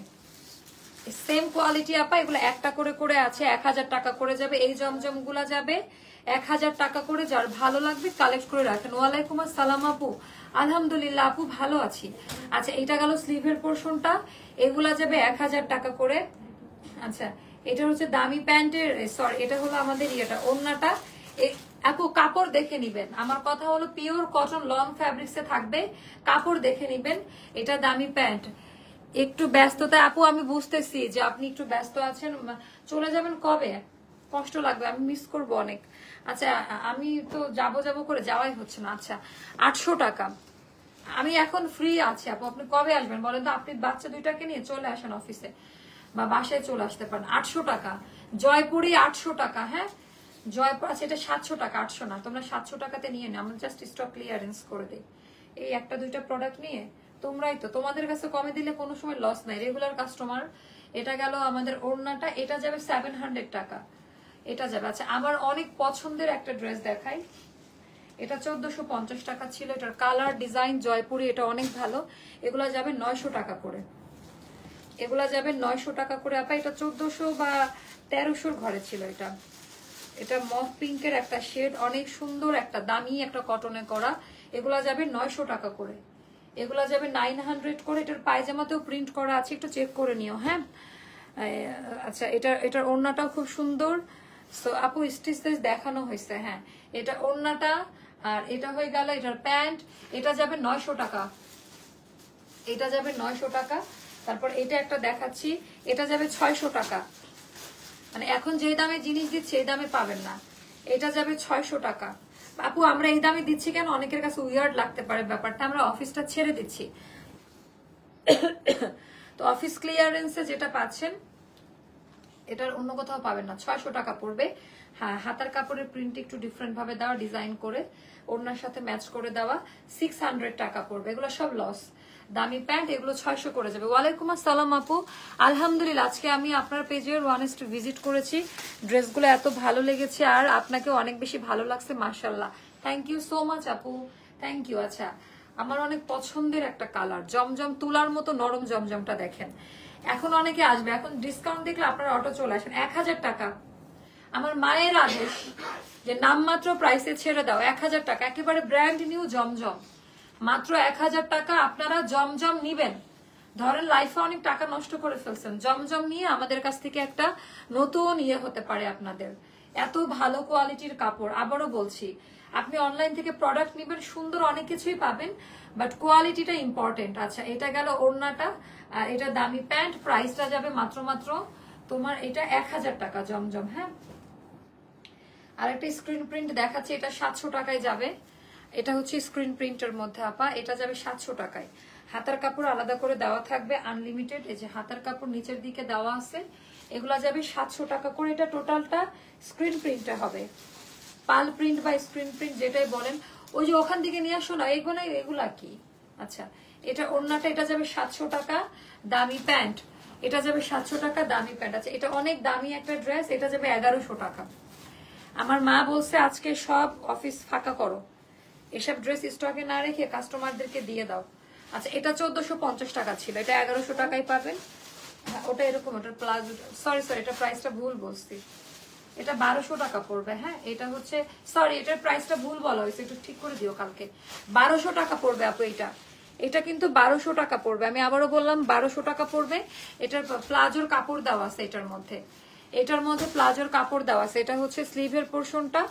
সেম কোয়ালিটি আপা, এগুলো একটা করে করে আছে, 1000 টাকা করে যাবে। এই জমজম গুলা যাবে 1000 টাকা করে। যার ভালো লাগবে কালেক্ট করে রাখেন। ওয়ালাইকুম আসসালাম আপু, আলহামদুলিল্লাহ আপু ভালো আছি। আচ্ছা এটা গেল স্লিভের পোর্শনটা, এগুলা যাবে 1000 টাকা করে। আচ্ছা এটা হচ্ছে দামি প্যান্টের, সরি এটা হলো আমাদের ইয়েটা, ওড়নাটা। আপু কাপড় দেখে নিবেন, আমার কথা হলো পিওর কটন লং ফ্যাব্রিক্সে থাকবে, কাপড় দেখে নিবেন। এটা দামি প্যান্ট। একটু ব্যস্ততা আপু, আমি বুঝতেছি যে আপনি একটু ব্যস্ত আছেন, চলে যাবেন কবে? কষ্ট লাগবে, আমি মিস করবো অনেক। আচ্ছা আমি তো যাবো করে যাওয়াই হচ্ছে না। আচ্ছা 800 টাকা। আমি এখন ফ্রি আছি আপু, আপনি কবে আসবেন বলেন তো? আপনি বাচ্চা দুইটাকে নিয়ে চলে আসেন অফিসে বা বাসায় চলে আসতে পারেন। 800 টাকা জয়পুরি, 800 টাকা। হ্যাঁ জয়পুর, আচ্ছা এটা 700 টাকা, 800 না। তোমরা 700 টাকাতে নিয়ে নাও, আমরা জাস্ট স্টক ক্লিয়ারেন্স করে দিই। এই একটা দুইটা প্রোডাক্ট নিয়ে তোমরাই তো, তোমাদের কাছে কমে দিলে কোনো সময় লস নাই, রেগুলার কাস্টমার। এটা গেল আমাদের ওড়নাটা, এটা যাবে 700 টাকা, এটা যাবে। আচ্ছা আমার অনেক পছন্দের একটা ড্রেস দেখাই, এটা 1450 টাকা ছিল। এটার কালার ডিজাইন জয়পুরি, এটা অনেক ভালো। এগুলা যাবে 900 টাকা করে, এগুলা যাবে 900 টাকা করে আপা। এটা 1400 বা 1300 ঘরে ছিল। এটা এটা মফ পিঙ্কের একটা শেড, অনেক সুন্দর একটা দামি একটা কটনে করা। এগুলা যাবে 900 টাকা করে, এগুলা যাবে 900 করে। এটার পায়জামাতেও প্রিন্ট করা আছে, একটু চেক করে নিও। হ্যাঁ আচ্ছা এটার ওড়নাটাও খুব সুন্দর। সো আপু স্টিচ দেখানো হয়েছে। হ্যাঁ এটা ওড়নাটা, আর এটা হয়ে গেল এটার প্যান্ট। এটা যাবে 900 টাকা, এটা যাবে 900 টাকা। তারপর এটা একটা দেখাচ্ছি, এটা যাবে 600 টাকা। মানে এখন যে দামে জিনিস দিচ্ছে এই দামে পাবেন না, এটা যাবে 600 টাকা। আপু আমরা এই দামে দিচ্ছি কেন? অনেকের কাছে উইয়ার্ড লাগতে পারে ব্যাপারটা, আমরা অফিসটা ছেড়ে দিচ্ছি। তো অফিস ক্লিয়ারেন্সে যেটা পাচ্ছেন এটার অন্য কোথাও পাবেন না, 600 টাকা পড়বে। হ্যাঁ হাতার কাপড়ের প্রিন্ট একটু ডিফারেন্ট ভাবে দেওয়া, ডিজাইন করে ওড়নার সাথে ম্যাচ করে দেওয়া, 600 টাকা পড়বে। এগুলো সব লস, দামি প্যান্ট, এগুলো 600 করে যাবে। ওয়ালাইকুম আসসালাম আপু, আলহামদুলিল্লাহ। আজকে আমি আপনার পেজের ওয়ানেস্ট ভিজিট করেছি, ড্রেসগুলো এত ভালো লেগেছে, আর আপনাকে অনেক বেশি ভালো লাগছে, মাশাআল্লাহ। থ্যাংক ইউ সো মাচ আপু, থ্যাংক ইউ। আচ্ছা আমার অনেক পছন্দের একটা কালার, জমজম তুলার মতো নরম জমজমটা দেখেন। এখন অনেকে আসবে, এখন ডিসকাউন্ট দেখলে আপনারা অটো চলে আসেন। 1000 টাকা আমার মায়ের আদেশ যে নামমাত্র প্রাইসে ছেড়ে দাও, 1000 টাকা একেবারে ব্র্যান্ড নিউ জমজম, মাত্র 1000 টাকা। আপনারা জমজম নিবেন, ধরেন লাইফে অনেক টাকা নষ্ট করে ফেলছেন, জমজম নিয়ে আমাদের কাছ থেকে একটা নতুন ইয়ে হতে পারে আপনাদের। এত ভালো কোয়ালিটির কাপড়, আবারও বলছি আপনি অনলাইন থেকে প্রোডাক্ট নিবেন, সুন্দর অনেক কিছুই পাবেন, বাট কোয়ালিটিটা ইম্পর্টেন্ট। আচ্ছা এটা গেল ওড়নাটা, আর এটা দামি প্যান্ট, প্রাইসটা যাবে মাত্র তোমার এটা 1000 টাকা জমজম। হ্যাঁ আর একটা স্ক্রিন প্রিন্ট দেখাচ্ছি, এটা 700 টাকায় যাবে। এটা হচ্ছে স্ক্রিন প্রিন্টের মধ্যে আপা, এটা যাবে 700 টাকায়। হাতার কাপড় আলাদা করে দেওয়া থাকবে আনলিমিটেড, এই যে হাতার কাপড় নিচের দিকে দেওয়া আছে, এগুলা যাবে 700 টাকা করে। এটা টোটালটা স্ক্রিন প্রিন্টে হবে, পাল প্রিন্ট বা স্ক্রিন প্রিন্ট যেটাই বলেন। ওই যে ওখান থেকে নিয়ে আসো না, এগুলা কি। আচ্ছা এটা ওড়নাটা, এটা যাবে 700 টাকা, দামি প্যান্ট, এটা যাবে 700 টাকা, দামি প্যান্ট। আচ্ছা এটা অনেক দামি একটা ড্রেস, এটা যাবে 1100 টাকা। আমার মা বলছে আজকে সব অফিস ফাঁকা করো, এসব ড্রেস স্টকে না রেখে কাস্টমারদেরকে দিয়ে দাও। আচ্ছা এটা 1450 টাকা ছিল, এটা 1100 টাকায় পাবেন। ওটা এরকম, ওটার প্লাজো, সরি এটা প্রাইসটা ভুল বলছি, এটা 1200 টাকা পড়বে। হ্যাঁ এটা হচ্ছে, সরি এটার প্রাইসটা ভুল বলা হয়েছে, একটু ঠিক করে দিও কালকে। 1200 টাকা পড়বে আপু, এটা কিন্তু 1200 টাকা পড়বে। আমি আবারও বললাম 1200 টাকা পড়বে। এটার প্লাজোর কাপড় দেওয়া আছে এটার মধ্যে প্লাজোর কাপড় দেওয়া আছে। এটা হচ্ছে স্লিভের পোর্শনটা,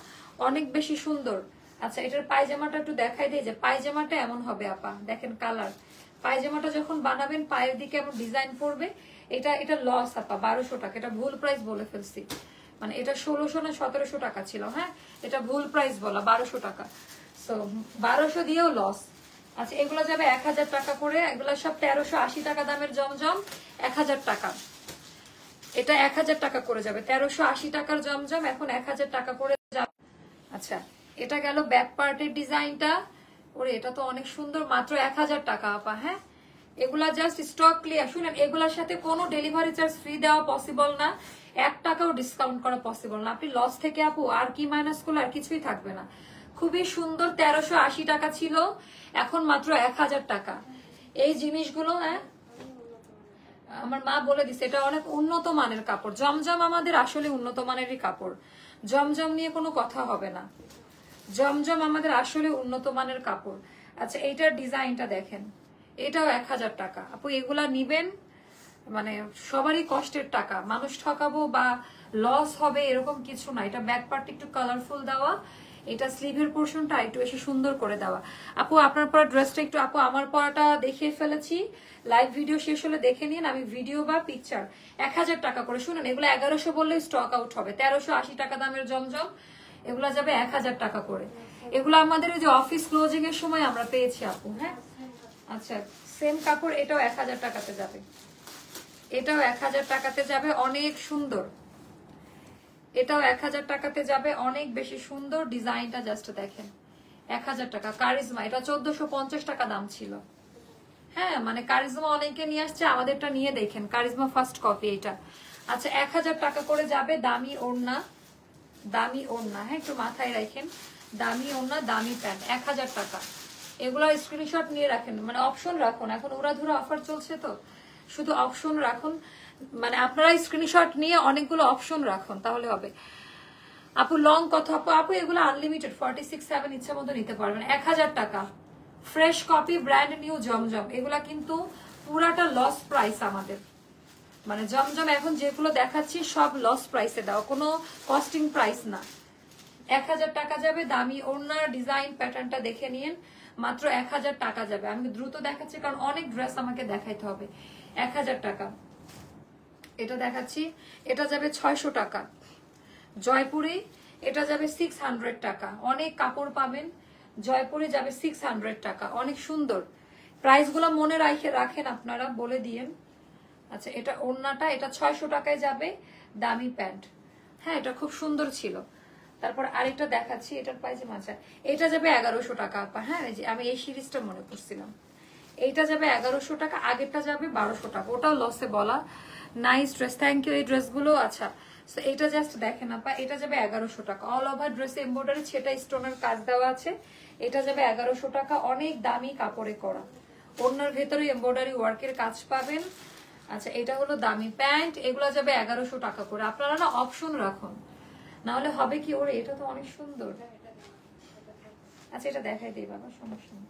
অনেক বেশি সুন্দর। আচ্ছা এটার পায়জামাটা একটু দেখাই দিই, যে পায়জামাটা এমন হবে আপা, দেখেন কালার। পায়জামাটা যখন বানাবেন পায়ের দিকে এমন ডিজাইন পড়বে। এটা লস আপা, 1200 টাকা, এটা ভুল প্রাইস বলে ফেলছি। মানে এটা 1600 না 1700 টাকা ছিল। হ্যাঁ এটা ভুল প্রাইস বলা, 1200 টাকা। সো 1200 দিয়েও লস। আচ্ছা এগুলো যাবে 1000 টাকা করে, এগুলো সব 1380 টাকা দামের জমজম, 1000 টাকা। এটা 1000 টাকা করে যাবে, 1380 টাকার জমজম এখন 1000 টাকা করে যাবে। আচ্ছা এটা গেল ব্যাক পার্টের ডিজাইনটা। ওরে এটা তো অনেক সুন্দর, মাত্র 1000 টাকা আপা। হ্যাঁ এগুলা জাস্ট স্টক ক্লিয়ার। শুনেন এগুলার সাথে কোনো ডেলিভারি চার্জ ফ্রি দেওয়া পসিবল না, 1 টাকাও ডিসকাউন্ট করা পসিবল না। আপনি লস থেকে আপু আর কি মাইনাস করলে আর কিছুই থাকবে না। খুবই সুন্দর, 1380 টাকা ছিল, এখন মাত্র 1000 টাকা। এই জিনিসগুলো হ্যাঁ আমার মা বলে দিছে এটা অনেক উন্নত মানের কাপড়। জমজম আমাদের আসলে উন্নত মানেরই কাপড়, জমজম নিয়ে কোনো কথা হবে না। জমজম আমাদের আসলে উন্নত মানের কাপড়। আচ্ছা এইটার ডিজাইনটা দেখেন, এটাও 1000 টাকা আপু। এগুলা নিবেন মানে সবারই কষ্টের টাকা, মানুষ ঠকাবো বা লস হবে এরকম কিছু না। এটা ব্যাক পার্ট একটু কালারফুল দেওয়া, এটা স্লিভের পোর্শনটা একটু বেশি সুন্দর করে দেওয়া। আপু আপনার পরা ড্রেসটা একটু, আপু আমার পরাটা দেখিয়ে ফেলেছি, লাইভ ভিডিও শেষ হলে দেখে নিন। আমি ভিডিও বা পিকচার 1000 টাকা করে। শুনেন এগুলো 1100 বললে স্টক আউট হবে। 1380 টাকা দামের জমজম, এগুলা যাবে 1000 টাকা করে। এগুলো আমাদের ওই যে অফিস ক্লোজিং এর সময় আমরা পেয়েছি আপু। হ্যাঁ আচ্ছা সেম কাপড়, এটাও 1000 টাকাতে যাবে, এটাও 1000 টাকাতে যাবে, অনেক সুন্দর। এটাও 1000 টাকাতে যাবে, অনেক বেশি সুন্দর। ডিজাইনটা জাস্ট দেখেন, 1000 টাকা। কারিজমা এটা 1450 টাকা দাম ছিল। হ্যাঁ মানে কারিজমা অনেকে নিয়ে আসছে, আমাদেরটা নিয়ে দেখেন, কারিজমা ফার্স্ট কপি এটা। আচ্ছা 1000 টাকা করে যাবে। দামি ওড়না, দামি ওড়না, হ্যাঁ একটু মাথায় রাখেন, দামি ওড়না দামি প্যান্ট, 1000 টাকা। এগুলোর স্ক্রিনশট নিয়ে রাখেন, মানে অপশন রাখুন, এখন উড়াধুরা অফার চলছে তো শুধু অপশন রাখুন, মানে আপনারা স্ক্রিনশট নিয়ে অনেকগুলো অপশন রাখুন তাহলে হবে। আপু লং কথা আপু, আপু এগুলো আনলিমিটেড 46/7 ইচ্ছা মতো নিতে পারবেন। 1000 টাকা ফ্রেশ কপি ব্র্যান্ড নিউ জমজম। এগুলা কিন্তু পুরাটা লস প্রাইস আমাদের, মানে জমজম এখন যেগুলো দেখাচ্ছি সব লস প্রাইসে দাও, কোনো কস্টিং প্রাইস না। 1000 টাকা যাবে। দামি ওড়নার ডিজাইন প্যাটার্নটা দেখে নিন, মাত্র 1000 টাকা যাবে। আমি দ্রুত দেখাচ্ছি কারণ অনেক ড্রেস আমাকে দেখাইতে হবে। 1000 টাকা এটা দেখাচ্ছি, এটা যাবে 600 টাকা। জয়পুরি এটা যাবে 600 টাকা, অনেক কাপড় পাবেন। জয়পুরি যাবে 600 টাকা, অনেক সুন্দর। প্রাইস গুলো মনে রাখেন আপনারা, বলে দিয়েন। আচ্ছা এটা ওড়নাটা, এটা 600 টাকায় যাবে, দামি প্যান্ট। হ্যাঁ এটা খুব সুন্দর ছিল। তারপর আরেকটা দেখাচ্ছি, এটার পাইজামা। আচ্ছা এটা যাবে 1100 টাকা আপা। হ্যাঁ আমি এই সিরিজটা মনে করছিলাম। এইটা যাবে 1100 টাকা, আগেরটা যাবে 1200 টাকা, ওটাও লসে বলা। নাইস ড্রেস, থ্যাংক ইউ এই ড্রেসগুলো। আচ্ছা এটা জাস্ট দেখেন আপা, এটা যাবে 1100 টাকা। অল ওভার ড্রেসে এমব্রয়ডারি ছেটা স্টোনের কাজ দেওয়া আছে, এটা যাবে 1100 টাকা, অনেক দামি কাপড়ে করা। ওড়নার ভেতরে এমব্রয়ডারি ওয়ার্কের কাজ পাবেন। আচ্ছা এটা হলো দামি প্যান্ট, এগুলো যাবে 1100 টাকা করে। আপনারা না অপশন রাখুন, না হলে হবে কি, ওরে এটা তো অনেক সুন্দর। আচ্ছা এটা দেখাই দিই বাবা, সমস্যা নেই।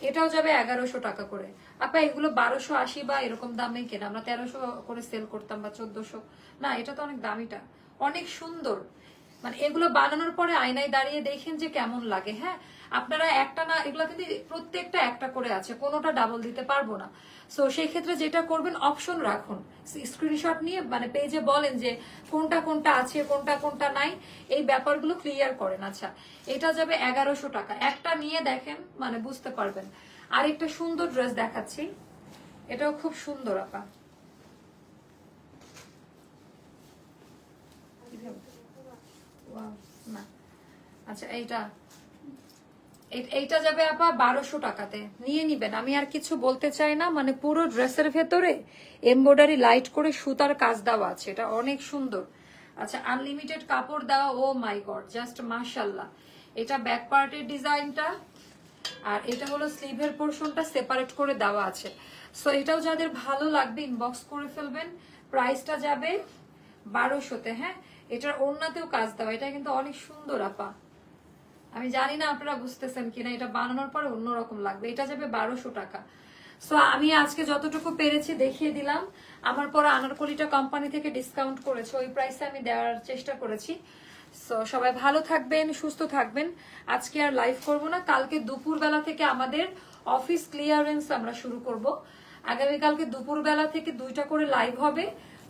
এটাও যাবে 1100 টাকা করে। আপা এগুলো 1280 বা এরকম দামে কেনা, আমরা 1300 করে সেল করতাম বা 1400। না এটা তো অনেক দামিটা, অনেক সুন্দর। মানে এগুলো বানানোর পরে আয়নায় দাঁড়িয়ে দেখেন যে কেমন লাগে। হ্যাঁ আপনারা একটা না, এগুলো কিন্তু প্রত্যেকটা একটা করে আছে, কোনোটা ডাবল দিতে পারবো না। সো সেই ক্ষেত্রে যেটা করবেন অপশন রাখুন, স্ক্রিনশট নিয়ে মানে পেজে বলেন যে কোনটা কোনটা আছে কোনটা কোনটা নাই, এই ব্যাপারগুলো ক্লিয়ার করেন। আচ্ছা এটা যাবে 1100 টাকা, একটা নিয়ে দেখেন মানে বুঝতে পারবেন। আরেকটা সুন্দর ড্রেস দেখাচ্ছি, এটাও খুব সুন্দর আপা। না আচ্ছা এইটা যাবে আপা 1200 টাকাতে, নিয়ে নিবেন। আমি আর কিছু বলতে চাই না, মানে পুরো ড্রেসের ভেতরে এমব্রয়ডারি লাইট করে সুতার কাজ দেওয়া আছে, এটা অনেক সুন্দর। আচ্ছা আনলিমিটেড কাপড় দেওয়া, ও মাই গড জাস্ট মাশাআল্লাহ। এটা ব্যাক পার্টের ডিজাইনটা, আর এটা হলো স্লিভের পোর্শনটা সেপারেট করে দেওয়া আছে। সো এটাও যাদের ভালো লাগবে ইনবক্স করে ফেলবেন। প্রাইসটা যাবে 1200-তে। হ্যাঁ এটার ওড়নাতেও কাজ দেওয়া, এটা কিন্তু অনেক সুন্দর আপা। আমি জানি না আপনারা বুঝতেছেন কিনা, এটা বানানোর পরে অন্যরকম লাগবে। এটা যাবে 1200 টাকা। সো আমি আজকে যতটুকু পেরেছি দেখিয়ে দিলাম। আমার পরে আনারকলিটা কোম্পানি থেকে ডিসকাউন্ট করেছে, ওই প্রাইসে আমি দেওয়ার চেষ্টা করেছি। সো সবাই ভালো থাকবেন, সুস্থ থাকবেন। আজকে আর লাইভ করব না, কালকে দুপুর বেলা থেকে আমাদের অফিস ক্লিয়ারেন্স আমরা শুরু করব। আগামীকালকে দুপুর বেলা থেকে 2টা করে লাইভ হবে,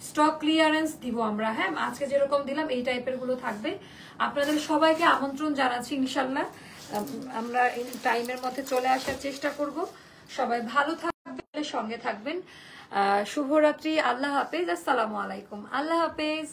স্টক ক্লিয়ারেন্স দিব আমরা। হ্যাঁ আজকে যেরকম দিলাম এই টাইপের গুলো থাকবে। আপনাদের সবাইকে আমন্ত্রণ জানাচ্ছি, ইনশাল্লাহ আমরা টাইমের মধ্যে চলে আসার চেষ্টা করব। সবাই ভালো থাকবেন, সঙ্গে থাকবেন। শুভরাত্রি, আল্লাহ হাফেজ, আসসালামু আলাইকুম, আল্লাহ হাফেজ।